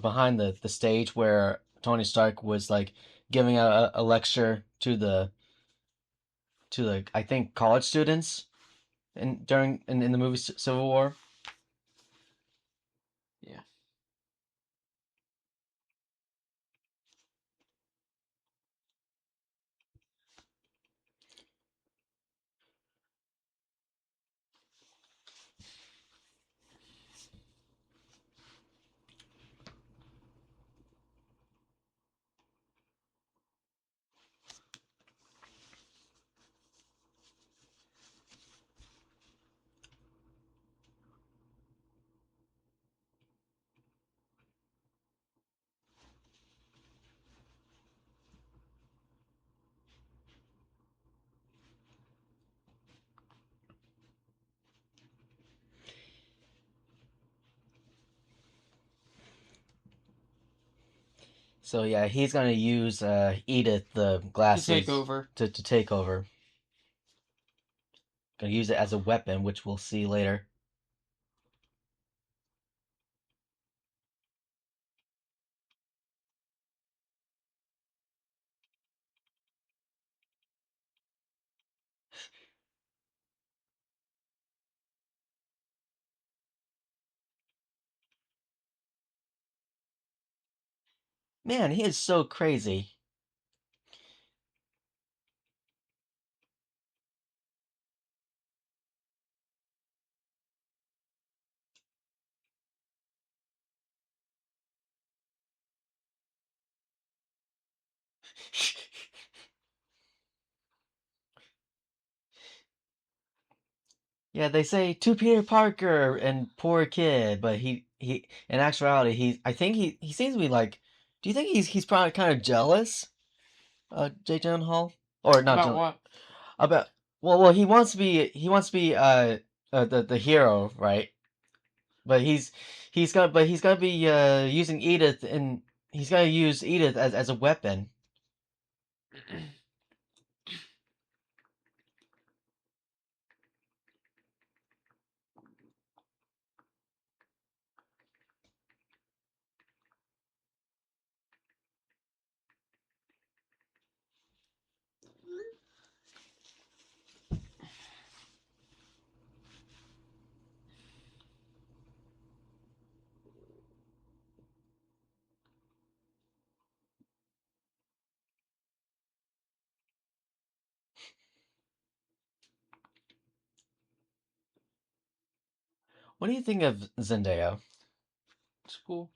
behind the stage where Tony Stark was like giving a lecture to the I think college students in the movie Civil War. Yeah. So yeah, he's gonna use Edith the To take glasses over. to take over. Gonna use it as a weapon, which we'll see later. Man, he is so crazy. Yeah, they say to Peter Parker and poor kid, but he in actuality I think he seems to be like. Do you think he's probably kind of jealous, Jake Gyllenhaal, or not About jealous what? about? Well, he wants to be the hero, right? But he's gonna be using Edith, and he's gonna use Edith as a weapon. What do you think of Zendaya? It's cool.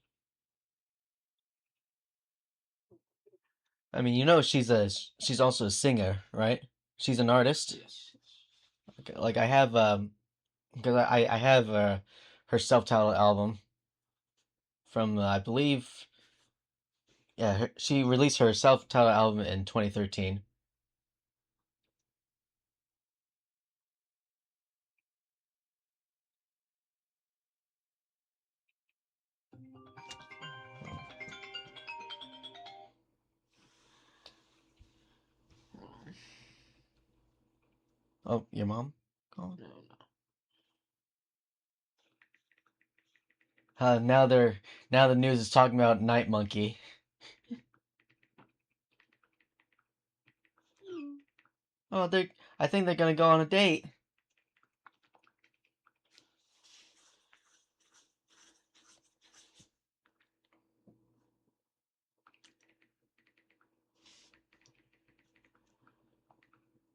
I mean, you know, she's also a singer, right? She's an artist. Yes. Okay, like I have because I have her self-titled album from I believe yeah she released her self-titled album in 2013. Oh, your mom calling? No, no. Now the news is talking about Night Monkey. Oh, I think they're gonna go on a date.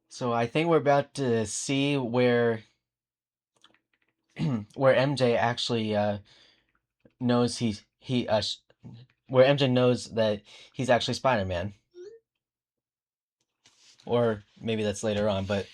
So I think we're about to see where MJ actually knows he where MJ knows that he's actually Spider-Man, or maybe that's later on. But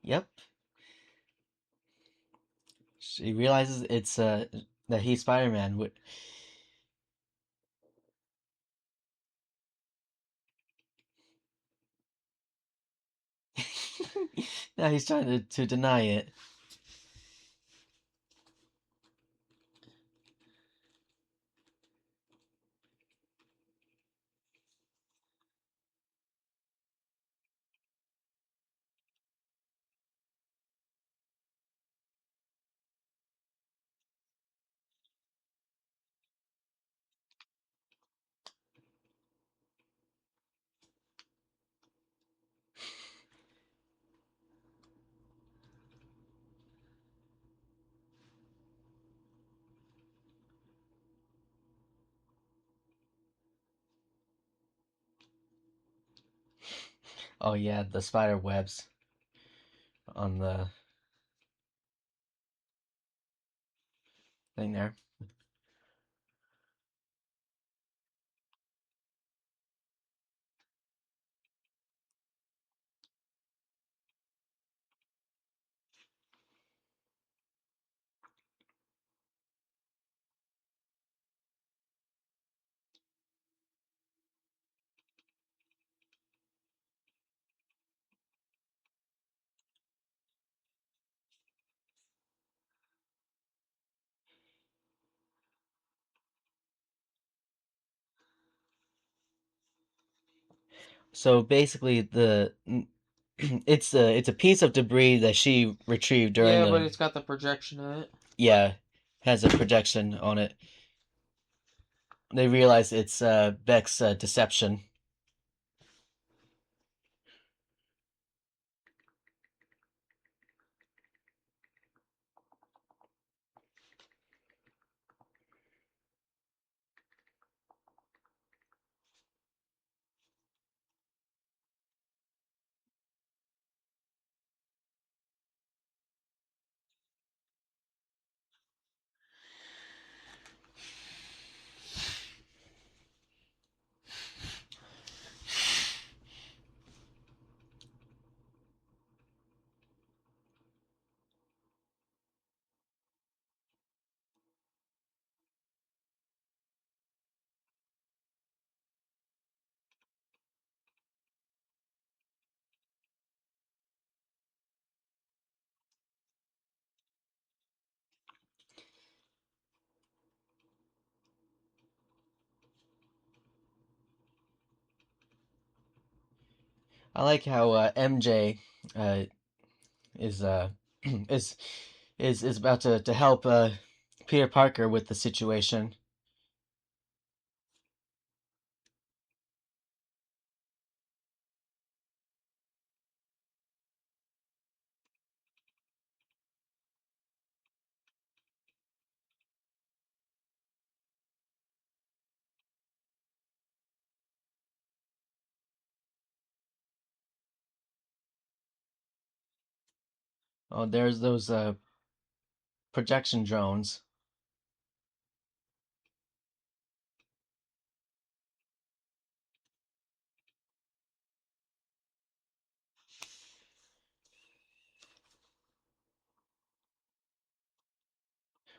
yep, she realizes it's that he's Spider-Man. Now he's trying to deny it. Oh yeah, the spider webs on the thing there. So basically, the it's a piece of debris that she retrieved during Yeah, but the it's got the projection in it. yeah has a projection on it. They realize it's Beck's deception. I like how MJ uh, is is is about to help Peter Parker with the situation. Oh, there's those projection drones.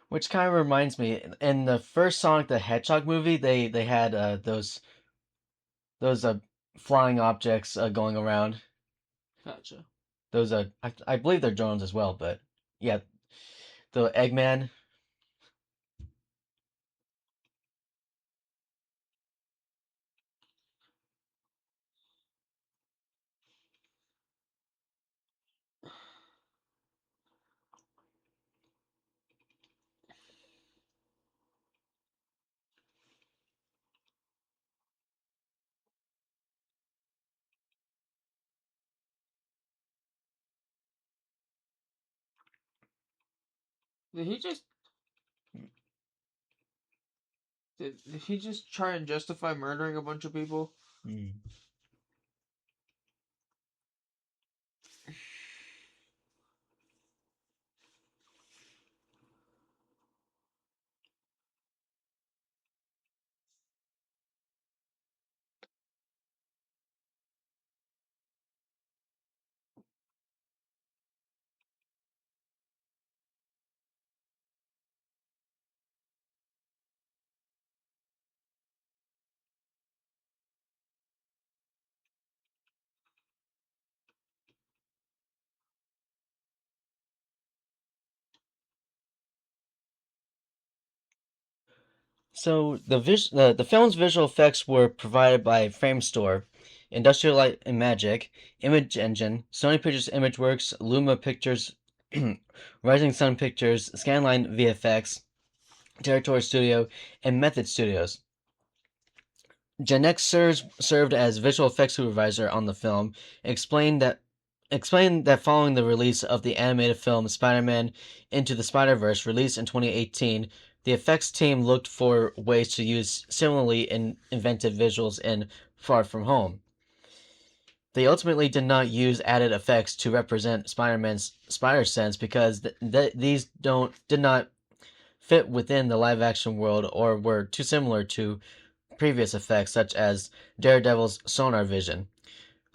Which kind of reminds me, in the first Sonic the Hedgehog movie, they had those flying objects going around. Gotcha. Those I believe they're drones as well, but yeah, the Eggman. Did he just did he just try and justify murdering a bunch of people? Mm. So the film's visual effects were provided by Framestore, Industrial Light and Magic, Image Engine, Sony Pictures Imageworks, Luma Pictures, Rising Sun Pictures, Scanline VFX, Territory Studio, and Method Studios. Janek served as visual effects supervisor on the film, explained that following the release of the animated film Spider-Man Into the Spider-Verse, released in 2018, the effects team looked for ways to use similarly inventive visuals in Far From Home. They ultimately did not use added effects to represent Spider-Man's spider sense because these did not fit within the live-action world or were too similar to previous effects such as Daredevil's sonar vision.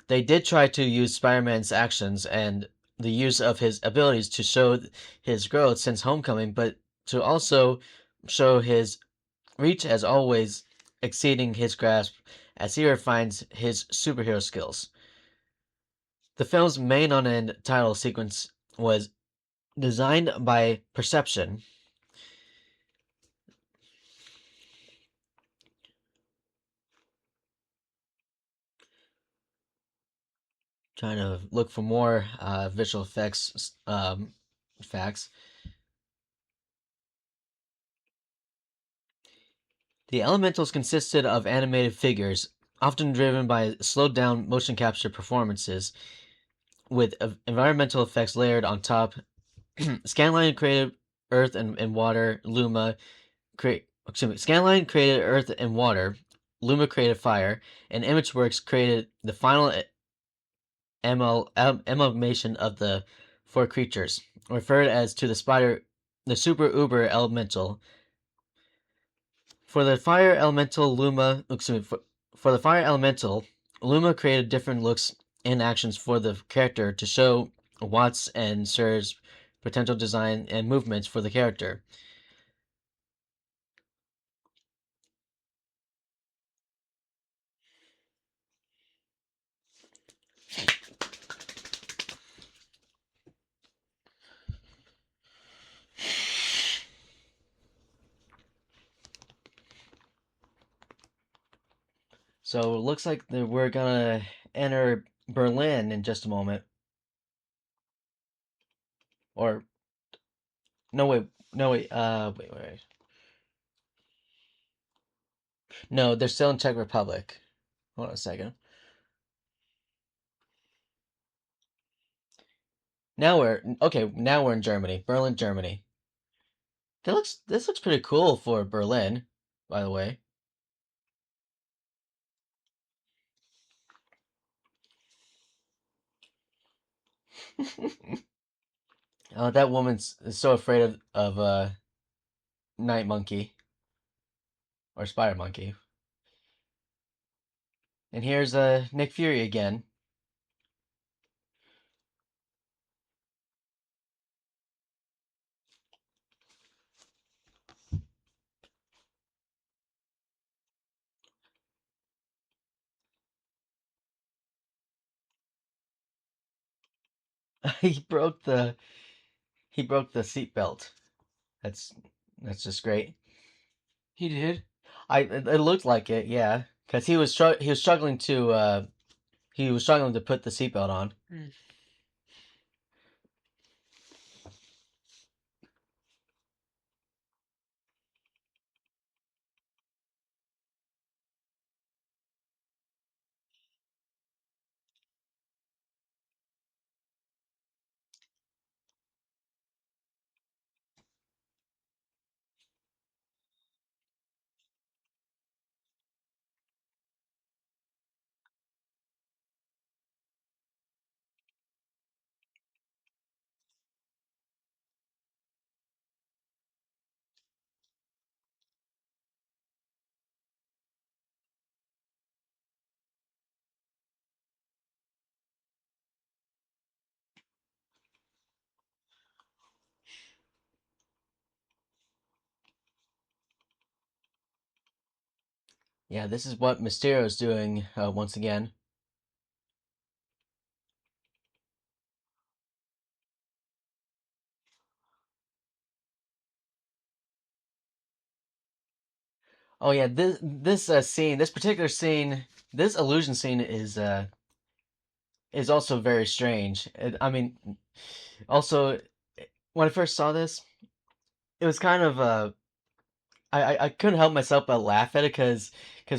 They did try to use Spider-Man's actions and the use of his abilities to show his growth since Homecoming, but to also show his reach as always exceeding his grasp as he refines his superhero skills. The film's main on-end title sequence was designed by Perception. Trying to look for more visual effects facts. The elementals consisted of animated figures, often driven by slowed down motion capture performances, with environmental effects layered on top. Scanline created Earth and Water, Scanline created Earth and Water, Luma created Fire, and ImageWorks created the final amalgamation of the four creatures, referred as to the Super Uber Elemental. For the fire elemental, for the fire elemental, Luma created different looks and actions for the character to show Watts and Sir's potential design and movements for the character. So it looks like we're gonna enter Berlin in just a moment. Or no wait, no wait, wait. No, they're still in Czech Republic. Hold on a second. Now we're in Germany, Berlin, Germany. This looks pretty cool for Berlin, by the way. Oh, that woman's is so afraid of Night Monkey or Spider Monkey. And here's Nick Fury again. he broke the he broke the seatbelt. That's that's just great. He did. It looked like it, yeah, because he was struggling to put the seatbelt on. Mm. Yeah, this is what Mysterio's doing once again. Oh yeah, this particular scene, this illusion scene is also very strange. I mean, also when I first saw this, it was kind of I couldn't help myself but laugh at it because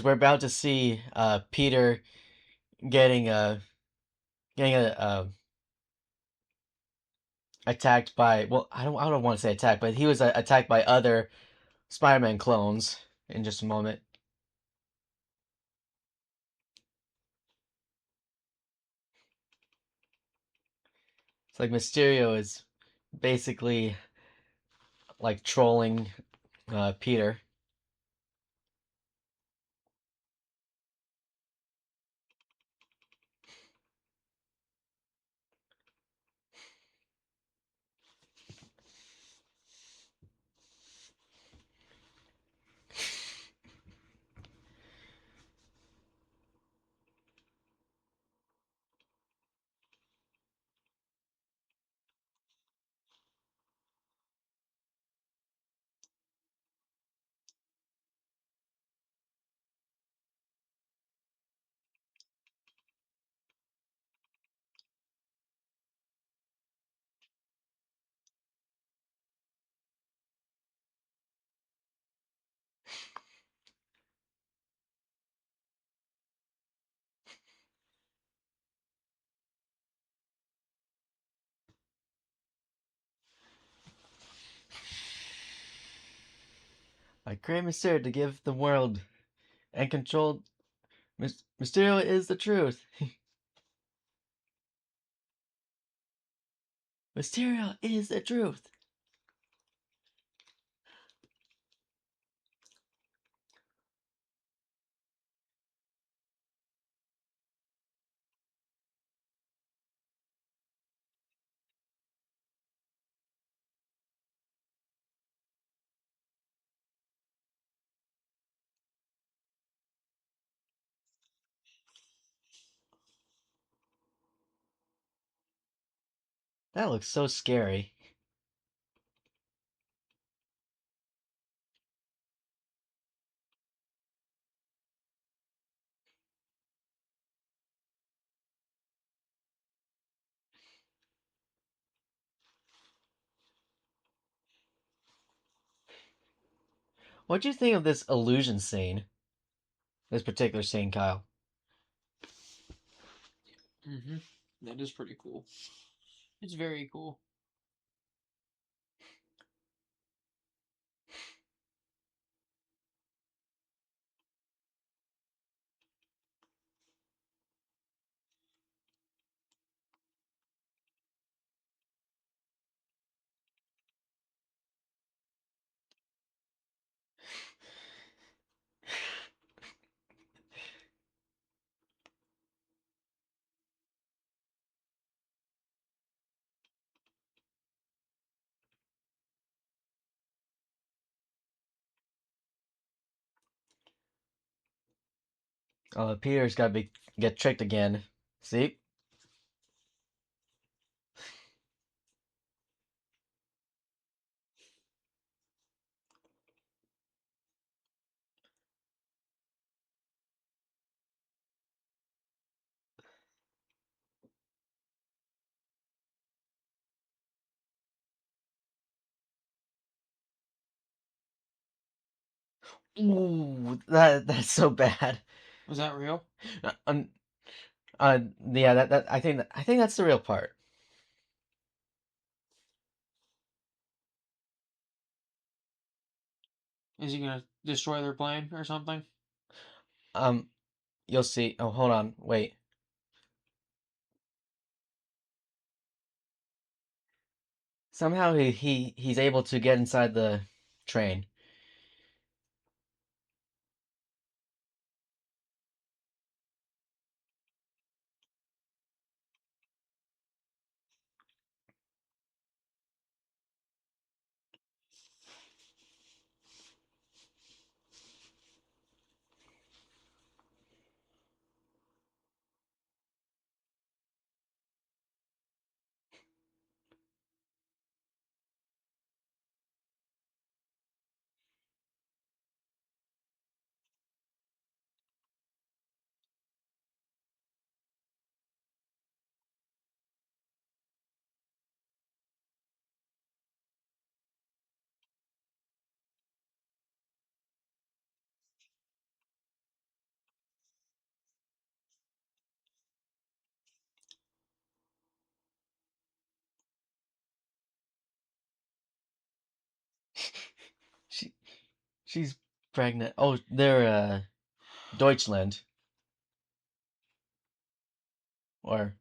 we're about to see Peter getting attacked by, well, I don't want to say attacked, but he was attacked by other Spider-Man clones in just a moment. It's like Mysterio is basically like trolling Peter. I create Mysterio to give the world and control. Mysterio is the truth. Mysterio is the truth. That looks so scary. What do you think of this illusion scene? This particular scene, Kyle. Mm-hmm. That is pretty cool. It's very cool. Peter's got to be get tricked again. See? Ooh, that's so bad. Was that real? Um, yeah, that I think that's the real part. Is he gonna destroy their plane or something? Um, you'll see. Oh, hold on, wait. Somehow he's able to get inside the train. She she's pregnant. Oh, they're Deutschland, or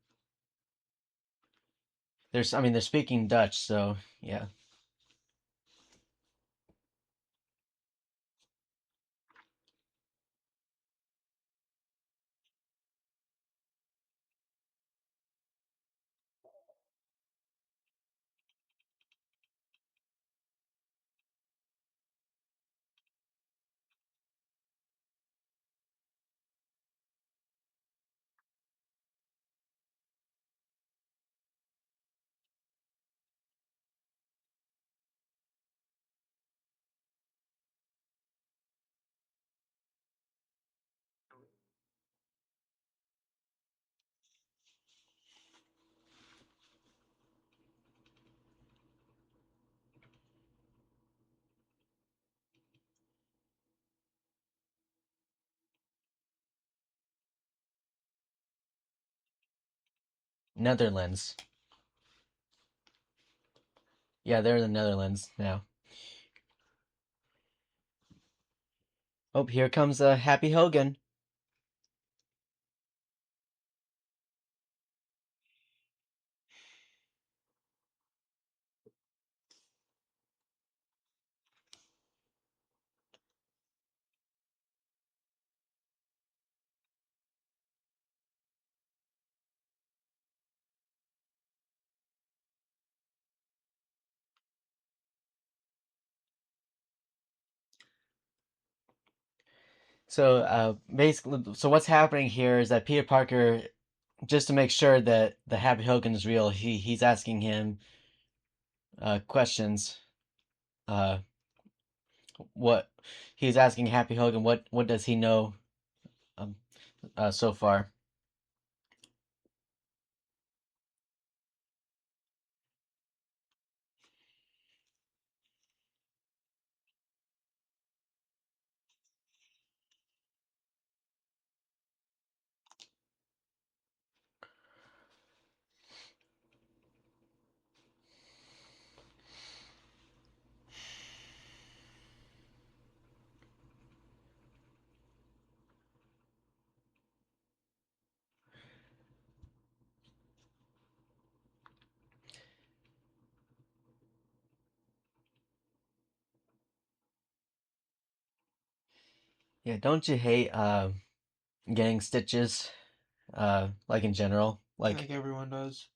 I mean they're speaking Dutch, so yeah. Netherlands. Yeah, they're the Netherlands now. Oh, here comes Happy Hogan. So basically, so what's happening here is that Peter Parker, just to make sure that the Happy Hogan is real, he's asking him questions. Uh, what he's asking Happy Hogan, what does he know um, so far? Yeah, don't you hate getting stitches? Like in general, I like think everyone does.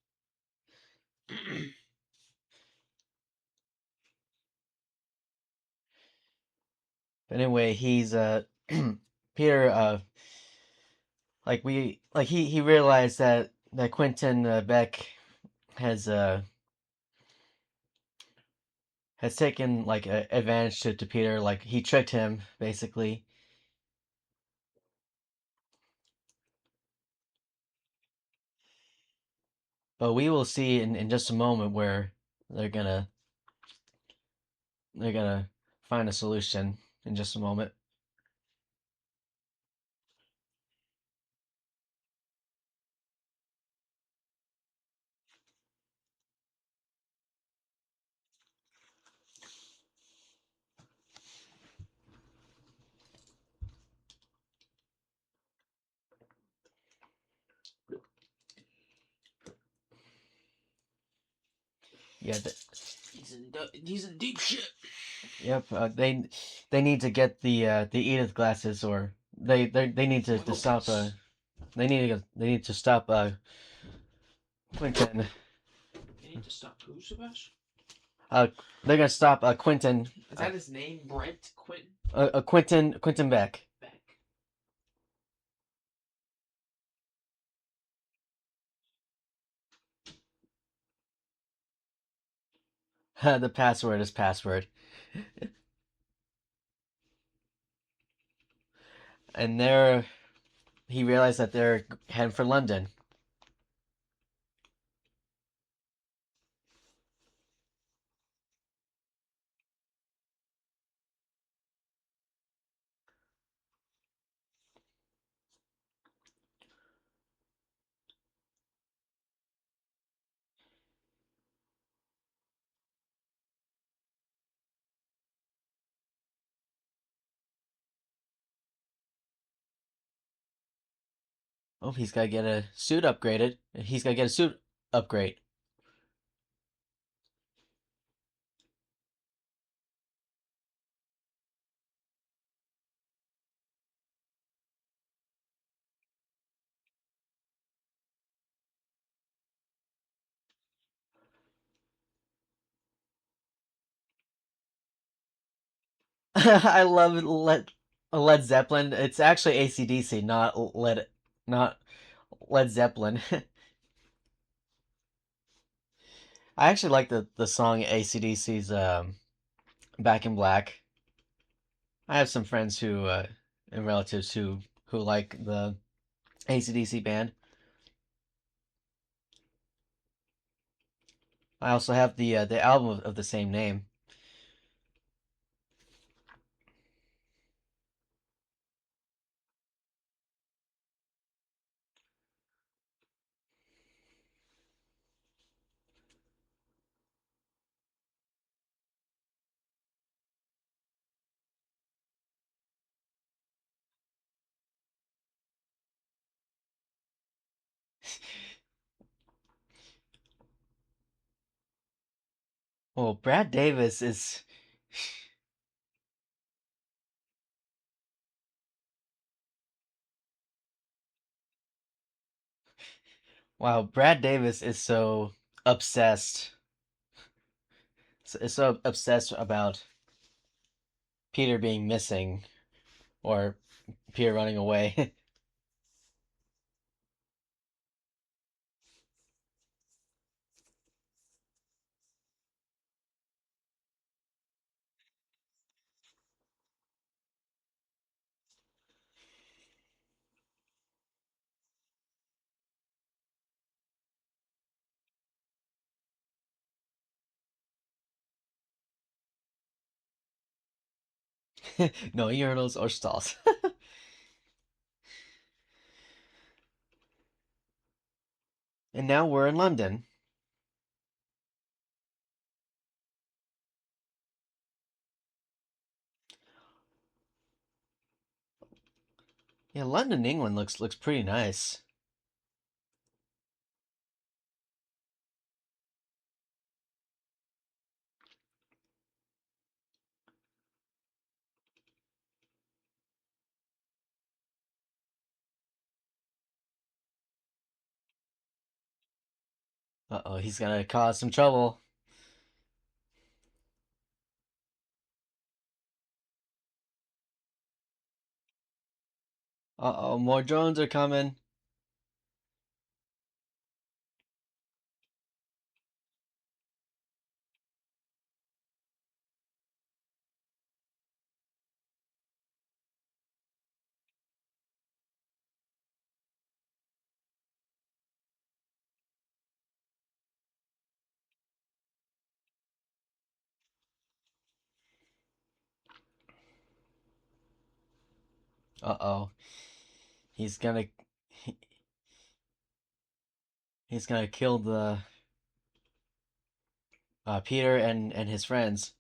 anyway, he's Peter he realized that Quentin Beck has has taken like advantage to Peter, like he tricked him basically. But we will see in just a moment where they're gonna they're gonna find a solution in just a moment. Yeah. He's in deep shit. Yep. They need to get the Edith glasses, or they need to stop. They need to stop Quentin. They need to stop who, Sebastian? Uh, they're gonna stop Quentin. Is that his name? Brent Quentin Quentin Beck. Beck. The password is password. And there, he realized that they're heading for London. Oh, he's got to get a suit upgraded. He's got to get a suit upgrade. I love Led Zeppelin. It's actually AC/DC, not Led Zeppelin. I actually like the song AC/DC's Back in Black. I have some friends who and relatives who like the AC/DC band. I also have the album of the same name. Well, Brad Davis is wow. Brad Davis is so obsessed. Is so obsessed about Peter being missing or Peter running away. No urinals or stalls. And now we're in London. Yeah, London, England looks pretty nice. Uh-oh, he's gonna cause some trouble. Uh-oh, more drones are coming. Uh-oh. He's gonna he- he's gonna kill the Peter and his friends.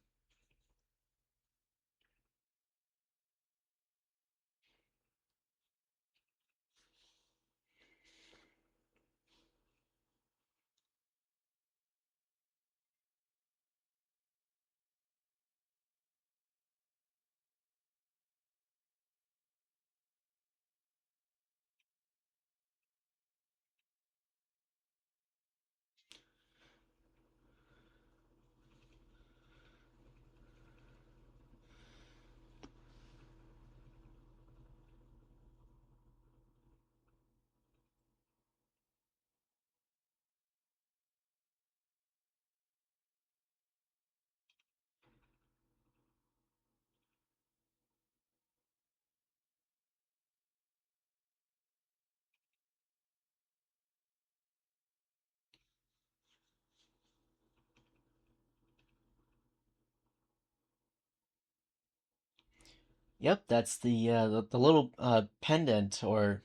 Yep, that's the little pendant or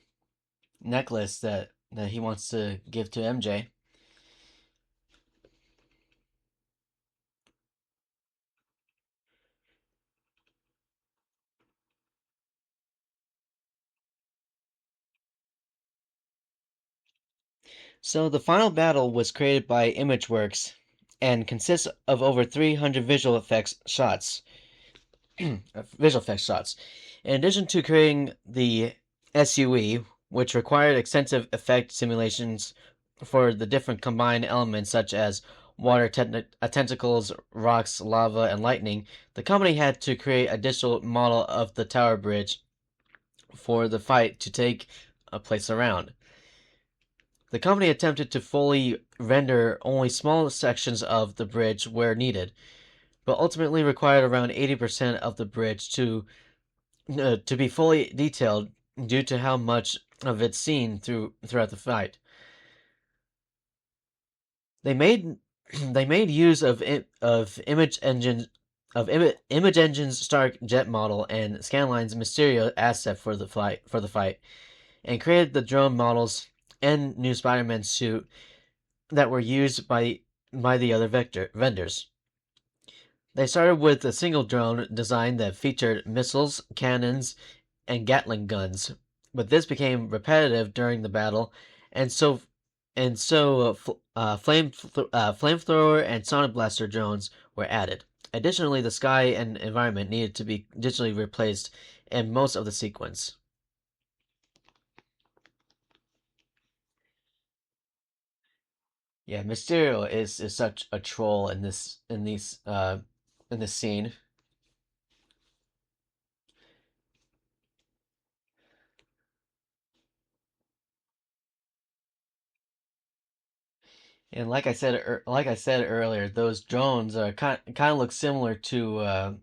necklace that he wants to give to MJ. So the final battle was created by ImageWorks and consists of over 300 visual effects shots. In addition to creating the SUE, which required extensive effect simulations for the different combined elements such as water, tentacles, rocks, lava, and lightning, the company had to create a digital model of the tower bridge for the fight to take place around. The company attempted to fully render only small sections of the bridge where needed, but ultimately required around 80% of the bridge to be fully detailed due to how much of it's seen throughout the fight. They made they made use of Image Engine's Stark jet model and Scanline's Mysterio asset for the fight, and created the drone models and new Spider-Man suit that were used by the other vendors. They started with a single drone design that featured missiles, cannons, and Gatling guns, but this became repetitive during the battle, and flamethrower and sonic blaster drones were added. Additionally, the sky and environment needed to be digitally replaced in most of the sequence. Yeah, Mysterio is such a troll in this scene. And like I said earlier, those drones are kind of look similar to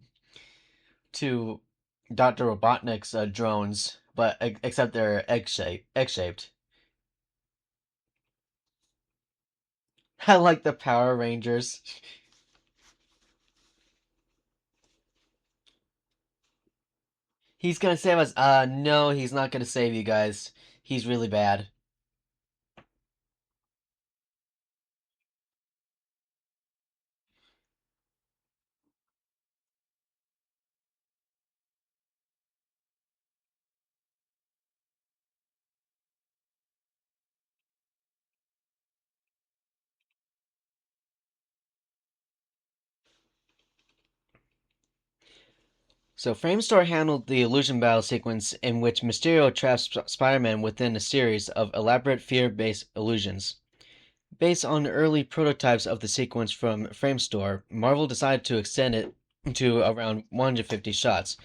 Dr. Robotnik's drones, but except they're egg shaped. I like the Power Rangers. He's gonna save us. No, he's not gonna save you guys. He's really bad. So Framestore handled the illusion battle sequence in which Mysterio traps Spider-Man within a series of elaborate fear-based illusions. Based on early prototypes of the sequence from Framestore, Marvel decided to extend it to around 150 shots.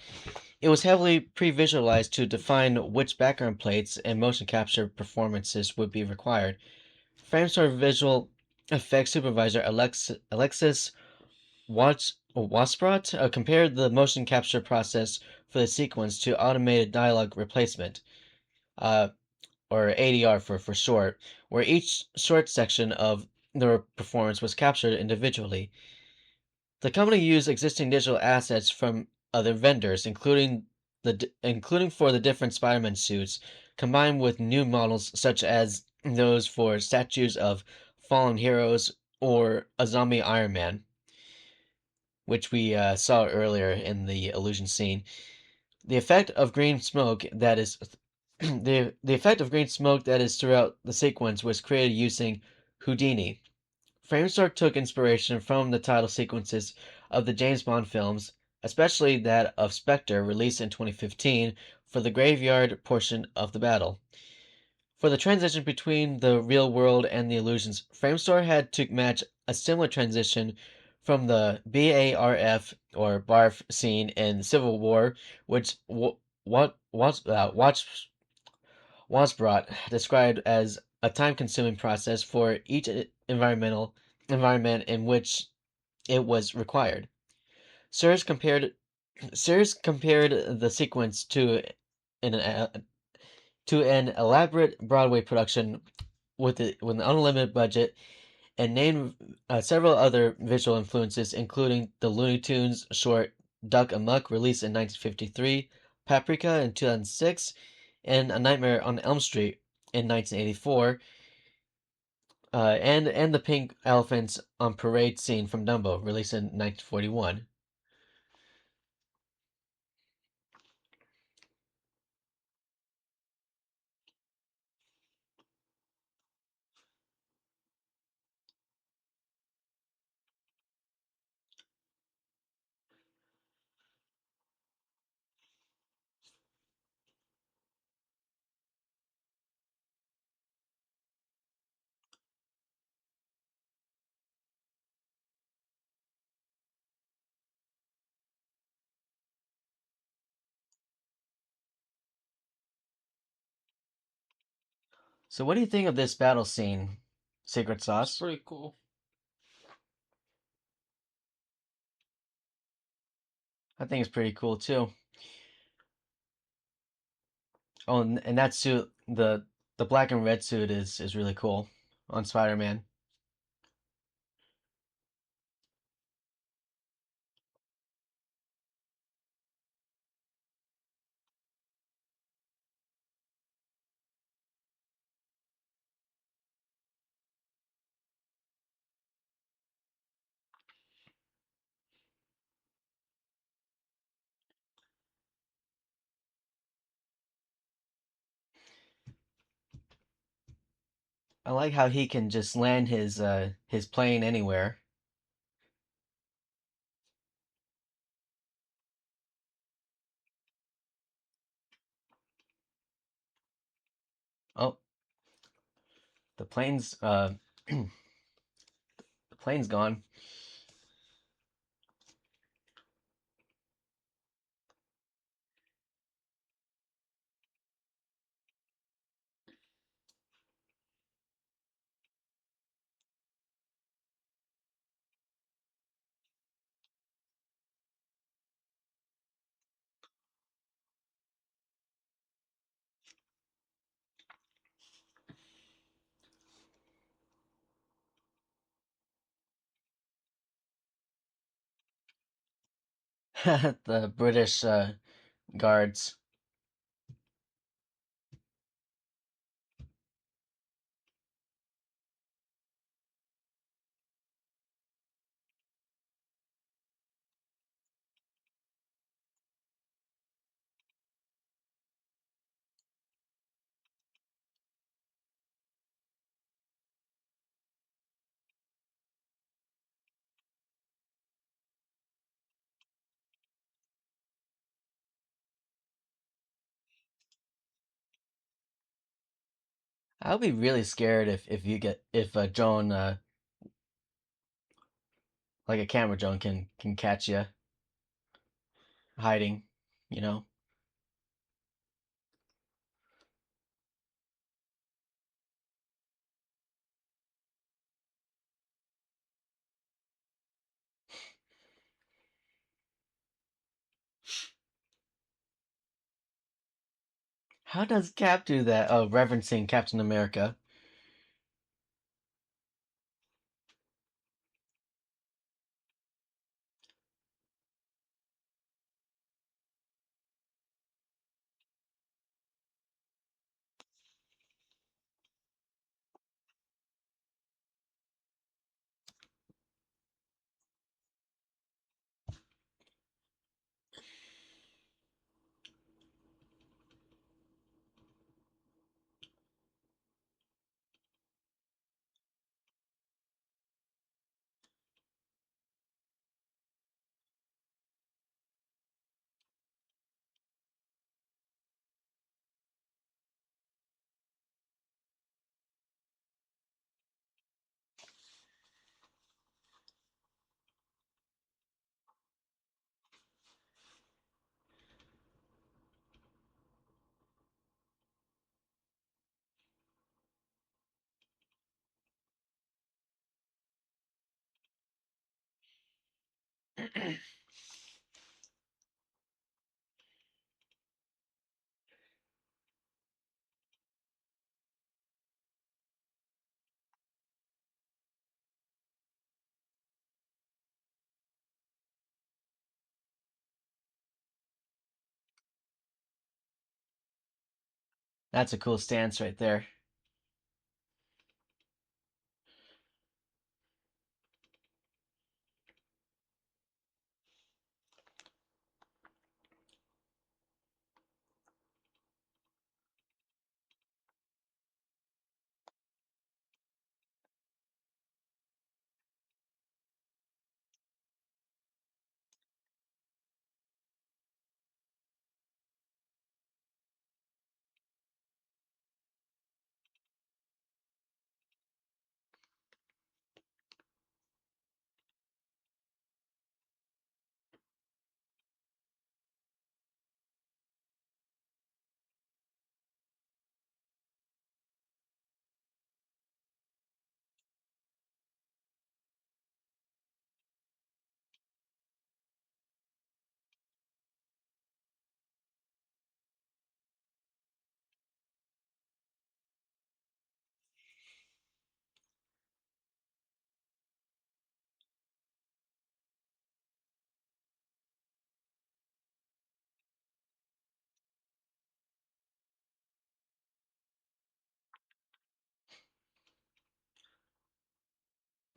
It was heavily pre-visualized to define which background plates and motion capture performances would be required. Framestore visual effects supervisor Alexis Wasprot compared the motion capture process for the sequence to automated dialogue replacement, uh, or ADR for short, where each short section of the performance was captured individually. The company used existing digital assets from other vendors, including for the different Spider-Man suits, combined with new models such as those for statues of fallen heroes or a zombie Iron Man, which we saw earlier in the illusion scene. The effect of green smoke that is the effect of green smoke that is throughout the sequence was created using Houdini. Framestore took inspiration from the title sequences of the James Bond films, especially that of Spectre, released in 2015, for the graveyard portion of the battle. For the transition between the real world and the illusions, Framestore had to match a similar transition from the BARF or BARF scene in Civil War, which was brought described as a time-consuming process for each environment in which it was required. Sears compared Sears compared the sequence to an elaborate Broadway production with an unlimited budget and named several other visual influences, including the Looney Tunes short Duck Amuck, released in 1953, Paprika in 2006, and A Nightmare on Elm Street in 1984, and the Pink Elephants on Parade scene from Dumbo, released in 1941. So, what do you think of this battle scene, Secret It's Sauce? pretty cool. I think it's pretty cool too. Oh, and that suit, the black and red suit is really cool on Spider-Man. I like how he can just land his plane anywhere. Oh, the the plane's gone. The British guards. I'll be really scared if a drone like a camera drone can catch you hiding, you know. How does Cap do that? Oh, referencing Captain America. That's a cool stance right there.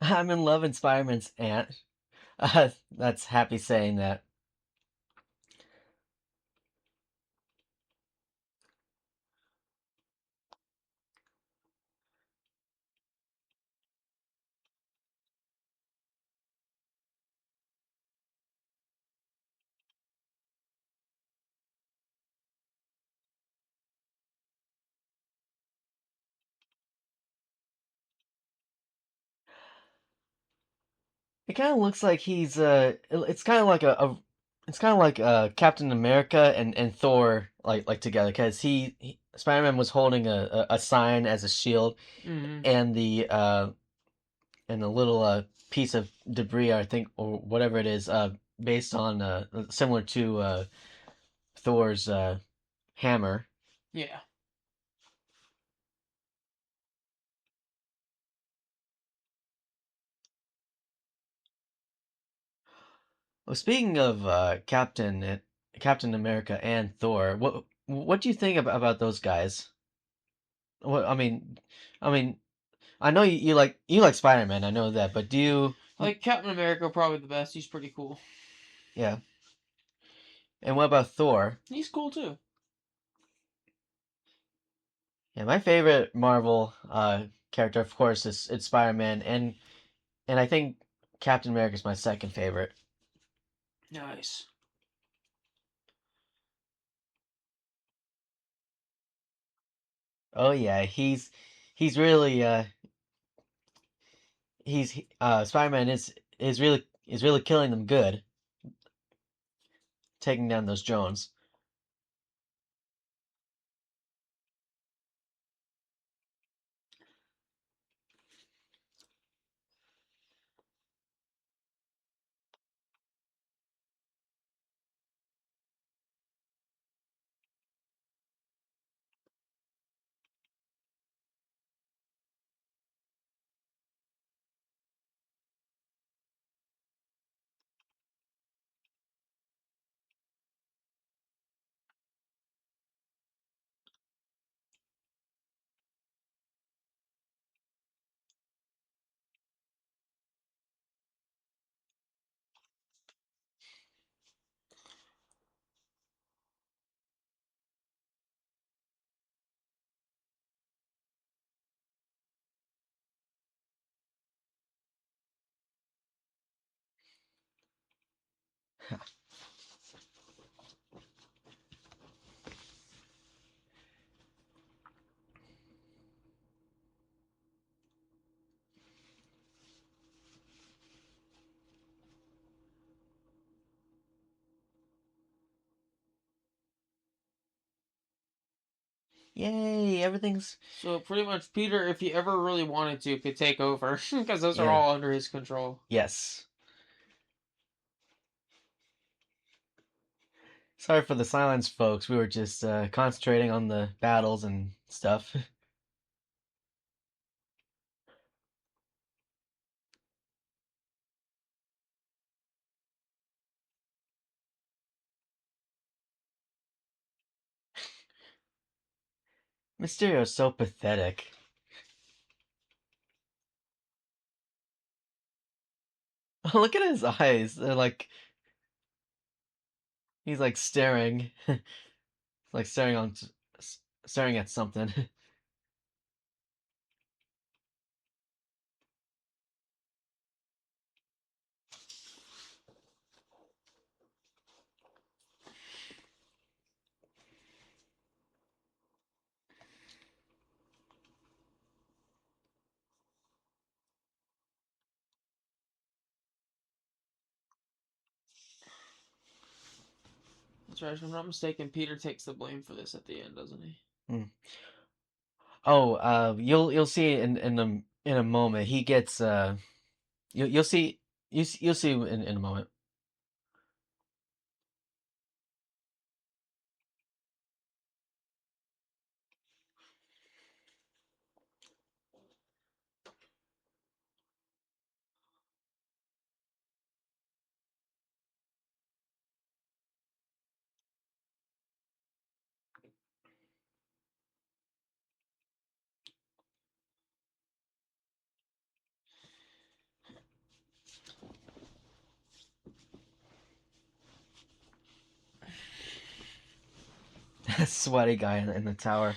I'm in love with Spider-Man's aunt. That's happy saying that. It kind of looks like he's it's kind of like it's kind of like Captain America and Thor like together because Spider-Man was holding a sign as a shield Mm-hmm. and the little piece of debris I think or whatever it is based on similar to Thor's hammer. Yeah. Well, speaking of Captain America and Thor, what do you think about those guys? What I mean, I know you like Spider-Man, I know that, but do you? I like Captain America probably the best. He's pretty cool. Yeah. And what about Thor? He's cool too. Yeah, my favorite Marvel character, of course, is it's Spider-Man, and I think Captain America is my second favorite. Nice. Oh yeah, he's really he's Spider-Man is really killing them good, taking down those drones. Yay, everything's So pretty much Peter, if he ever really wanted to, could take over because those are yeah, all under his control. yes. Sorry for the silence, folks. We were just concentrating on the battles and stuff. Mysterio is so pathetic. Look at his eyes. They're like he's like staring, like staring at something. That's right. If I'm not mistaken, Peter takes the blame for this at the end, doesn't he? Hmm. Oh, you'll see in a moment. He gets you'll see you'll see in a moment. Sweaty guy in the tower.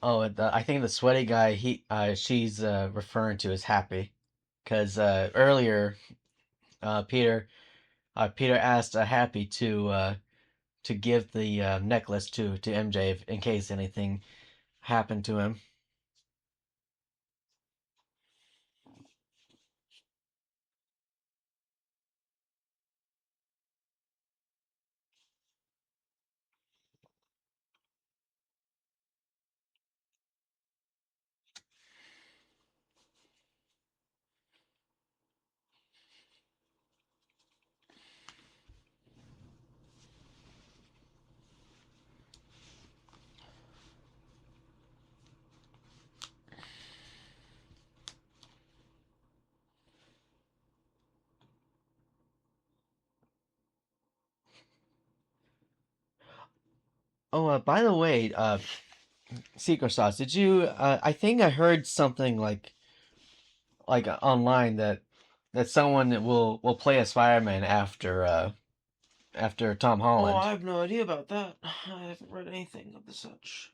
Oh, I think the sweaty guy she's referring to as Happy, because earlier Peter Peter asked Happy to give the necklace to MJ in case anything happened to him. Oh, by the way, Secret Sauce, did you? I think I heard something like online that someone will play as Spider-Man after Tom Oh, Holland. I have no idea about that. I haven't read anything of the such.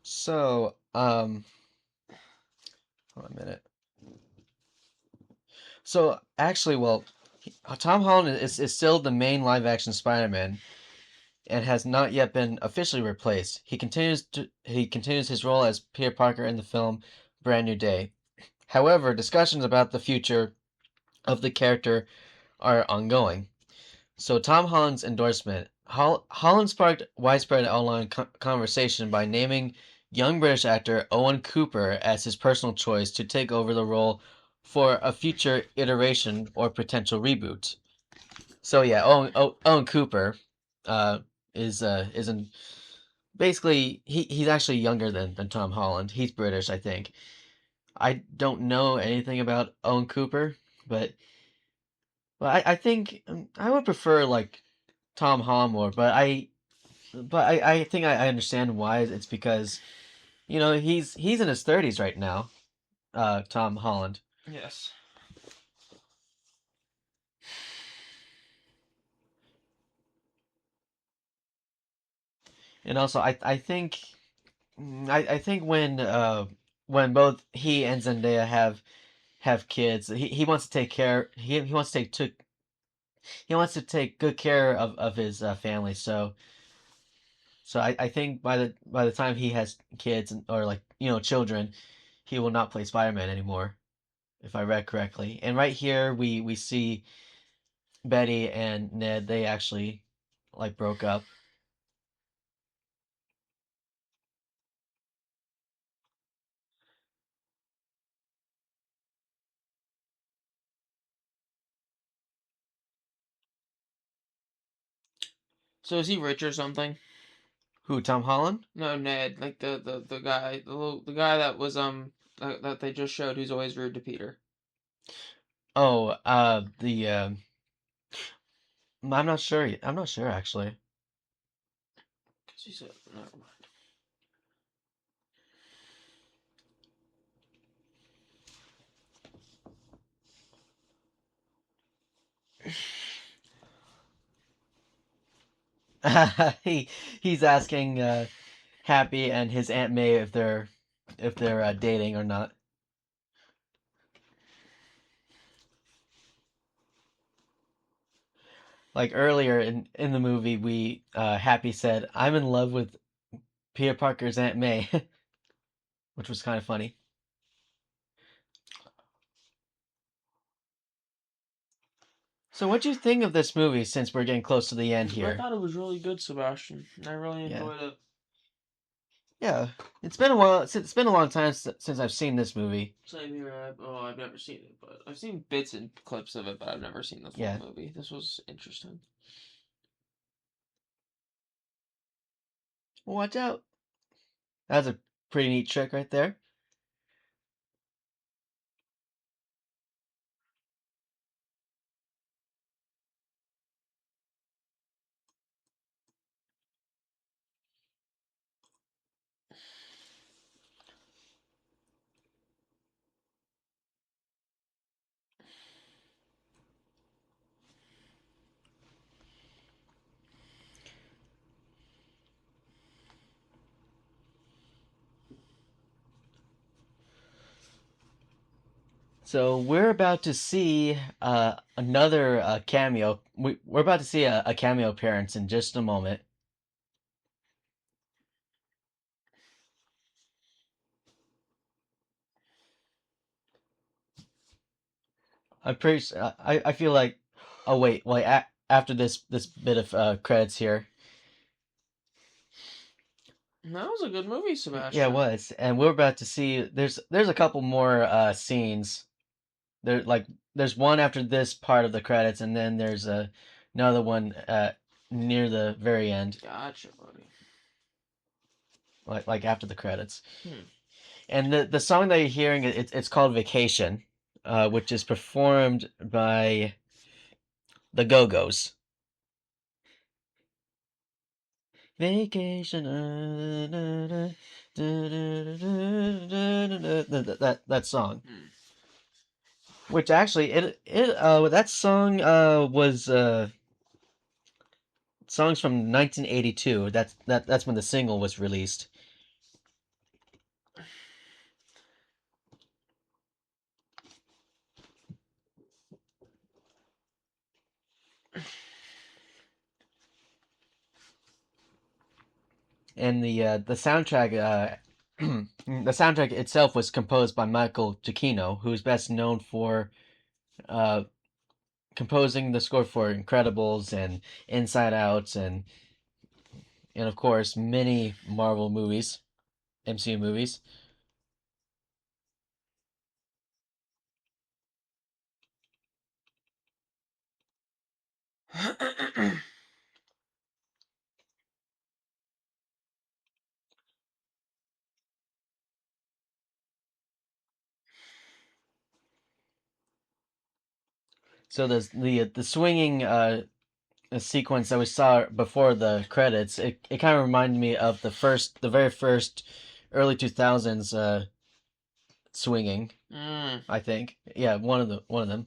So, hold on a minute. So actually, well, Tom Holland is still the main live action Spider-Man and has not yet been officially replaced. He continues his role as Peter Parker in the film Brand New Day. However, discussions about the future of the character are ongoing. So Tom Holland's endorsement. Holland sparked widespread online conversation by naming young British actor Owen Cooper as his personal choice to take over the role for a future iteration or potential reboot. So yeah, Owen Cooper uh, is in basically he's actually younger than Tom Holland. He's British, I think. I don't know anything about Owen Cooper, but I think I would prefer like Tom Holland more. I think I understand why. It's because he's in his 30s right now. Tom Holland, Yes. and also I think when both he and Zendaya have kids, he wants to take care. He wants to he wants to take good care of his family. So I think by the time he has kids or like children, he will not play Spider-Man anymore, if I read correctly. And right here we see Betty and Ned, they actually like broke up. So is he rich or something? Who, Tom Holland? No, Ned, like the guy, the guy that was that they just showed, who's always rude to Peter. Oh, the I'm not sure. I'm not sure actually. 'Cause he said, never he he's asking Happy and his Aunt May if they're dating or not. Like earlier in the movie, we Happy said, "I'm in love with Peter Parker's Aunt May," which was kind of funny. So, what do you think of this movie? Since we're getting close to the end mind. I here, thought it was really good, Sebastian. I really yeah, enjoyed it. yeah, it's been a while. It's been a long time since I've seen this movie. Same here. I've never seen it, but I've seen bits and clips of it, but I've never seen the full Yeah, movie. This was interesting. watch out. That's a pretty neat trick right there. So we're about to see another cameo. We're about to see a cameo appearance in just a moment. I'm pretty. I feel like. Oh wait, wait. After this bit of credits here, That was a good movie, yeah, it Sebastian. was, and we're about to see. There's a couple more scenes. Like there's one after this part of the credits, and then there's another one near the very end, Gotcha, buddy. like after the credits. Hmm. And the song that you're hearing, it's called Vacation, which is performed by the Go Go's. Vacation, that song. Hmm. Which actually, that song was songs from 1982. That's when the single was released. And the soundtrack the soundtrack itself was composed by Michael Giacchino, who's best known for uh, composing the score for Incredibles and Inside Out and of course many Marvel movies, MCU movies. So the swinging sequence that we saw before the credits, it kind of reminded me of the very first early 2000s swinging. Mm. I think, yeah, one of them.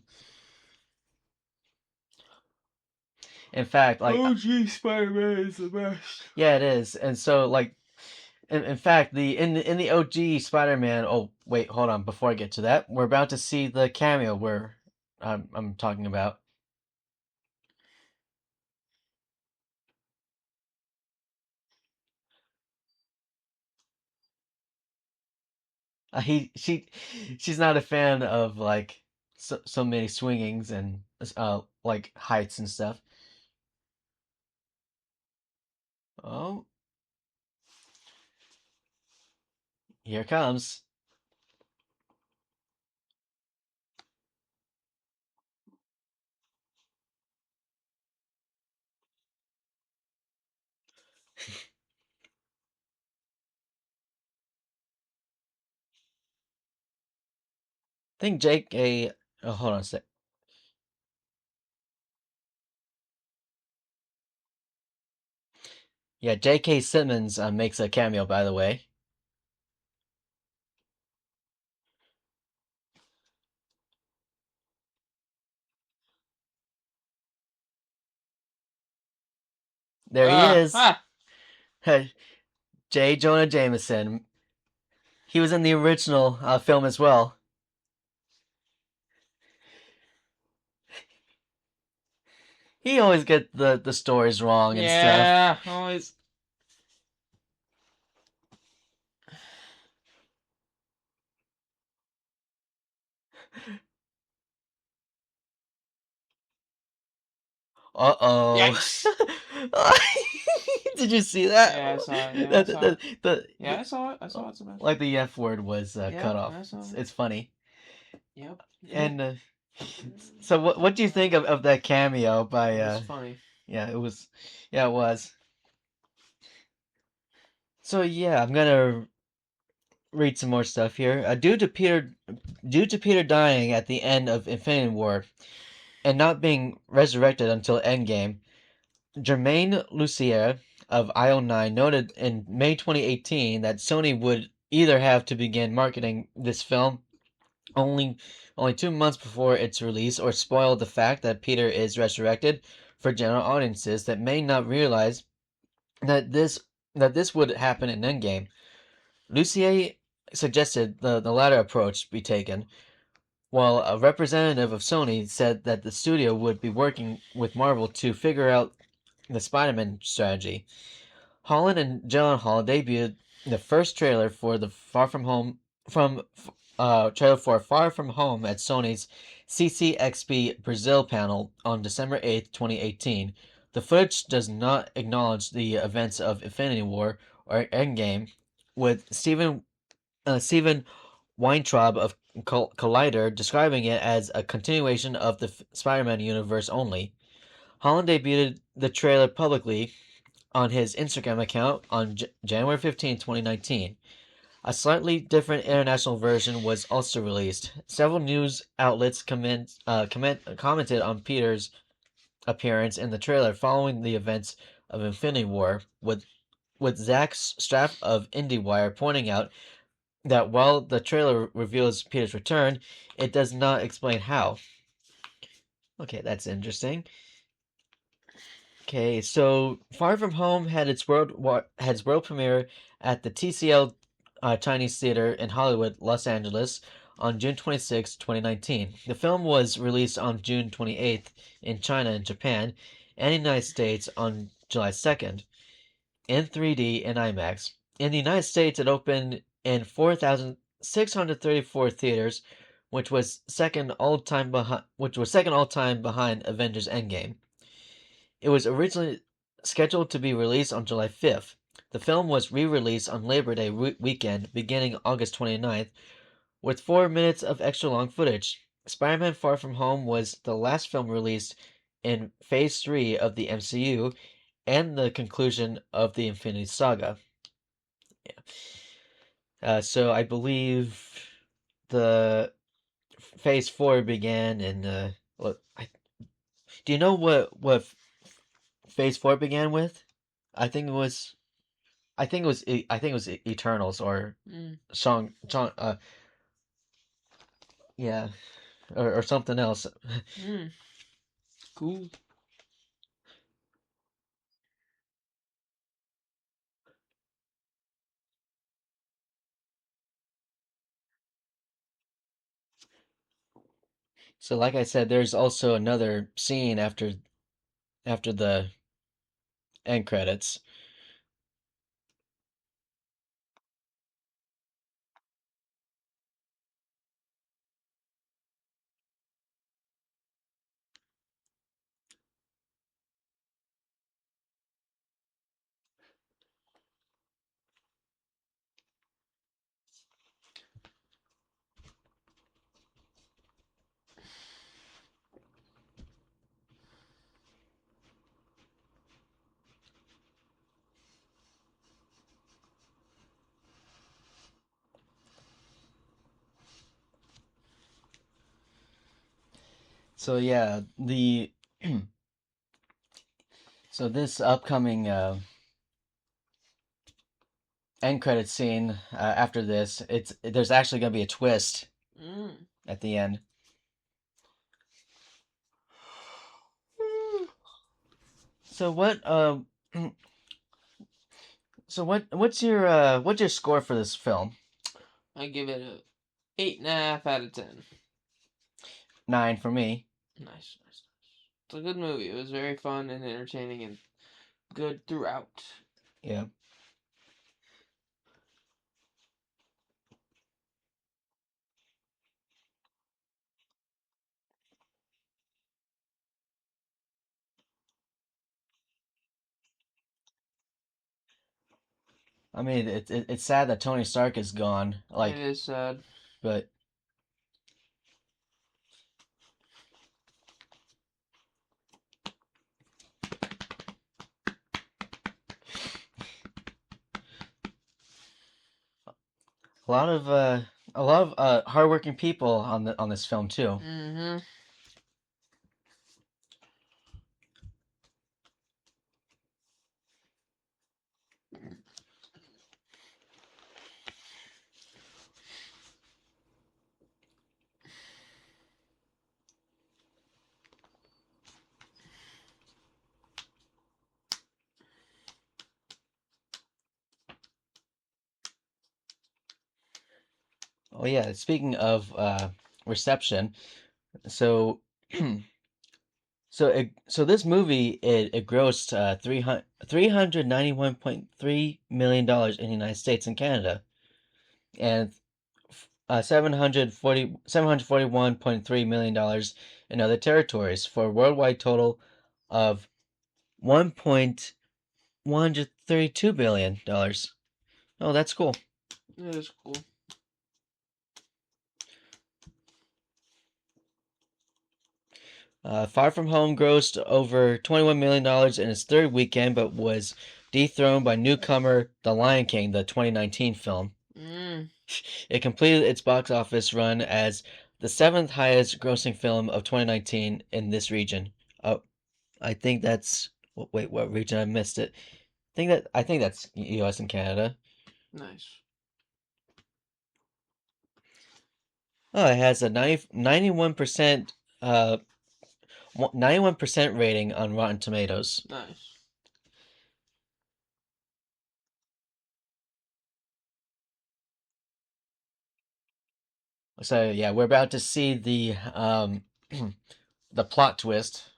In fact, like, OG Spider-Man is the best. yeah, it is. And so, like, in fact, the OG Spider-Man. Oh, wait, hold on. Before I get to that, we're about to see the cameo where I'm talking about. She's not a fan of like so many swingings and like heights and stuff. Oh, here it comes. think J.K. Oh, hold on a sec. Yeah, J.K. Simmons makes a cameo, by the way. There he is. Ah. J. Jonah Jameson. He was in the original film as well. He always get the stories wrong and stuff. Yeah. Always. Uh oh. Yikes. Did you see that? Yeah, I saw it. Yeah, I The, saw it. Yeah, the, I saw it. I saw it, Sebastian. like the F word was cut Yep, off. I saw it. It's funny. Yep. Yep. And so what do you think of that cameo by It was funny. yeah, it was. So yeah, I'm gonna read some more stuff here. Due to Peter dying at the end of Infinity War and not being resurrected until Endgame, Germain Lucier of IO9 noted in May 2018 that Sony would either have to begin marketing this film only only 2 months before its release or spoil the fact that Peter is resurrected for general audiences that may not realize that this would happen in Endgame. Lucier suggested the latter approach be taken, while a representative of Sony said that the studio would be working with Marvel to figure out the Spider-Man strategy. Holland and Gyllenhaal debuted the first trailer for the Far From Home from trailer for Far From Home at Sony's CCXP Brazil panel on December 8th, 2018. The footage does not acknowledge the events of Infinity War or Endgame, with Steven Weintraub of Collider describing it as a continuation of the Spider-Man universe only. Holland debuted the trailer publicly on his Instagram account on January 15, 2019. A slightly different international version was also released. Several news outlets commented on Peter's appearance in the trailer following the events of Infinity War, with Zach Straff of IndieWire pointing out that while the trailer reveals Peter's return, it does not explain how. Okay, that's interesting. Okay, so Far From Home had its world premiere at the TCL Chinese Theater in Hollywood, Los Angeles, on June 26, 2019. The film was released on June 28th in China and Japan, and the United States on July 2nd in 3D and IMAX. In the United States, it opened in 4,634 theaters, which was second all time behind Avengers Endgame. It was originally scheduled to be released on July 5th. The film was re-released on Labor Day weekend beginning August 29th with 4 minutes of extra long footage. Spider-Man Far From Home was the last film released in Phase 3 of the MCU and the conclusion of the Infinity Saga. Yeah. So I believe the Phase 4 began in do you know what Phase 4 began with? I think it was Eternals or Mm. Song yeah, or something else. Mm. Cool. So like I said, there's also another scene after the end credits. So yeah, the so this upcoming end credit scene after this, there's actually gonna be a twist Mm. at the end. So what so what's your score for this film? I give it a 8.5 out of 10. 9 for me. Nice, nice, nice. It's a good movie. It was very fun and entertaining and good throughout. Yeah. I mean, it's sad that Tony Stark is gone. It Like, is sad. but a lot of hardworking people on this film too. Mm-hmm. Oh yeah, speaking of reception, so so this movie it grossed 391.3 million dollars in the United States and Canada, and 741.3 million dollars in other territories for a worldwide total of 1.132 billion dollars. Oh, that's cool. It is cool. Far From Home grossed over $21 million in its third weekend, but was dethroned by newcomer The Lion King, the 2019 film. Mm. It completed its box office run as the seventh highest grossing film of 2019 in this region. Oh, I think that's wait, what region? I missed it. I think that's U.S. and Canada. Nice. Oh, it has a 91% 91% rating on Rotten Tomatoes. Nice. So yeah, we're about to see the plot twist.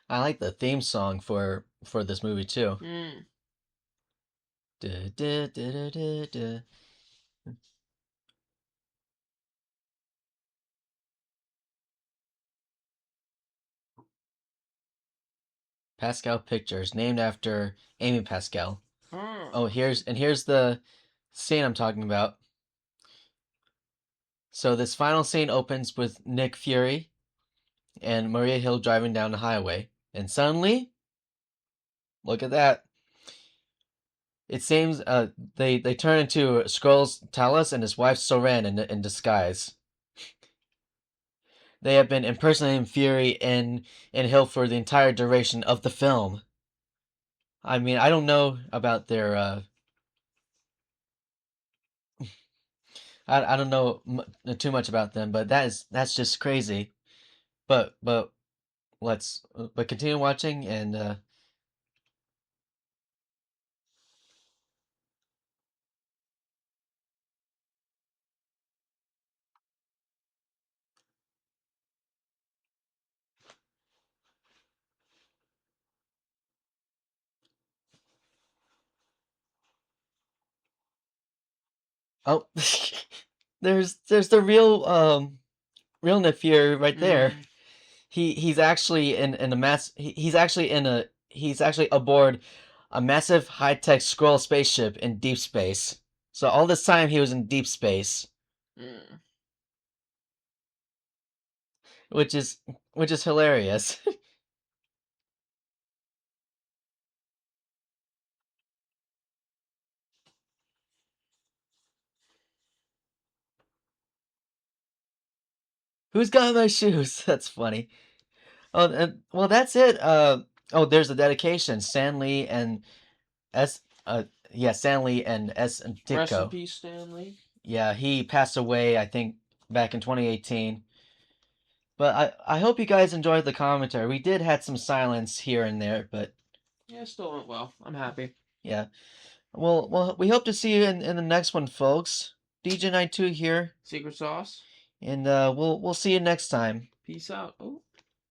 I like the theme song for this movie too. Mm. Duh, duh, duh, duh, duh, duh. Pascal Pictures, named after Amy Pascal. Mm. Oh, here's the scene I'm talking about. So this final scene opens with Nick Fury and Maria Hill driving down the highway, and suddenly, look at that. It seems they turn into Skrulls Talos and his wife Soren in disguise. They have been impersonating Fury and Hill for the entire duration of the film. I mean, I don't know about their I don't know too much about them, but that's just crazy. But let's but continue watching and oh, there's the real Nefir right there. Mm. He's actually in a mass. He's actually aboard a massive high-tech scroll spaceship in deep space. So all this time he was in deep space, Mm. which is which is hilarious. Who's got my shoes? That's funny. Oh, well, that's it. Oh, there's a dedication. Stanley and S. Yeah, Stanley and S. and Rest in Ditko. peace, Stanley. Yeah, he passed away, I think, back in 2018. But I hope you guys enjoyed the commentary. We did had some silence here and there, but Yeah, it still went well. I'm happy. yeah. Well, we hope to see you in the next one, folks. DJ 92 here, Secret sauce. and we'll see you next time. Peace out. Oh.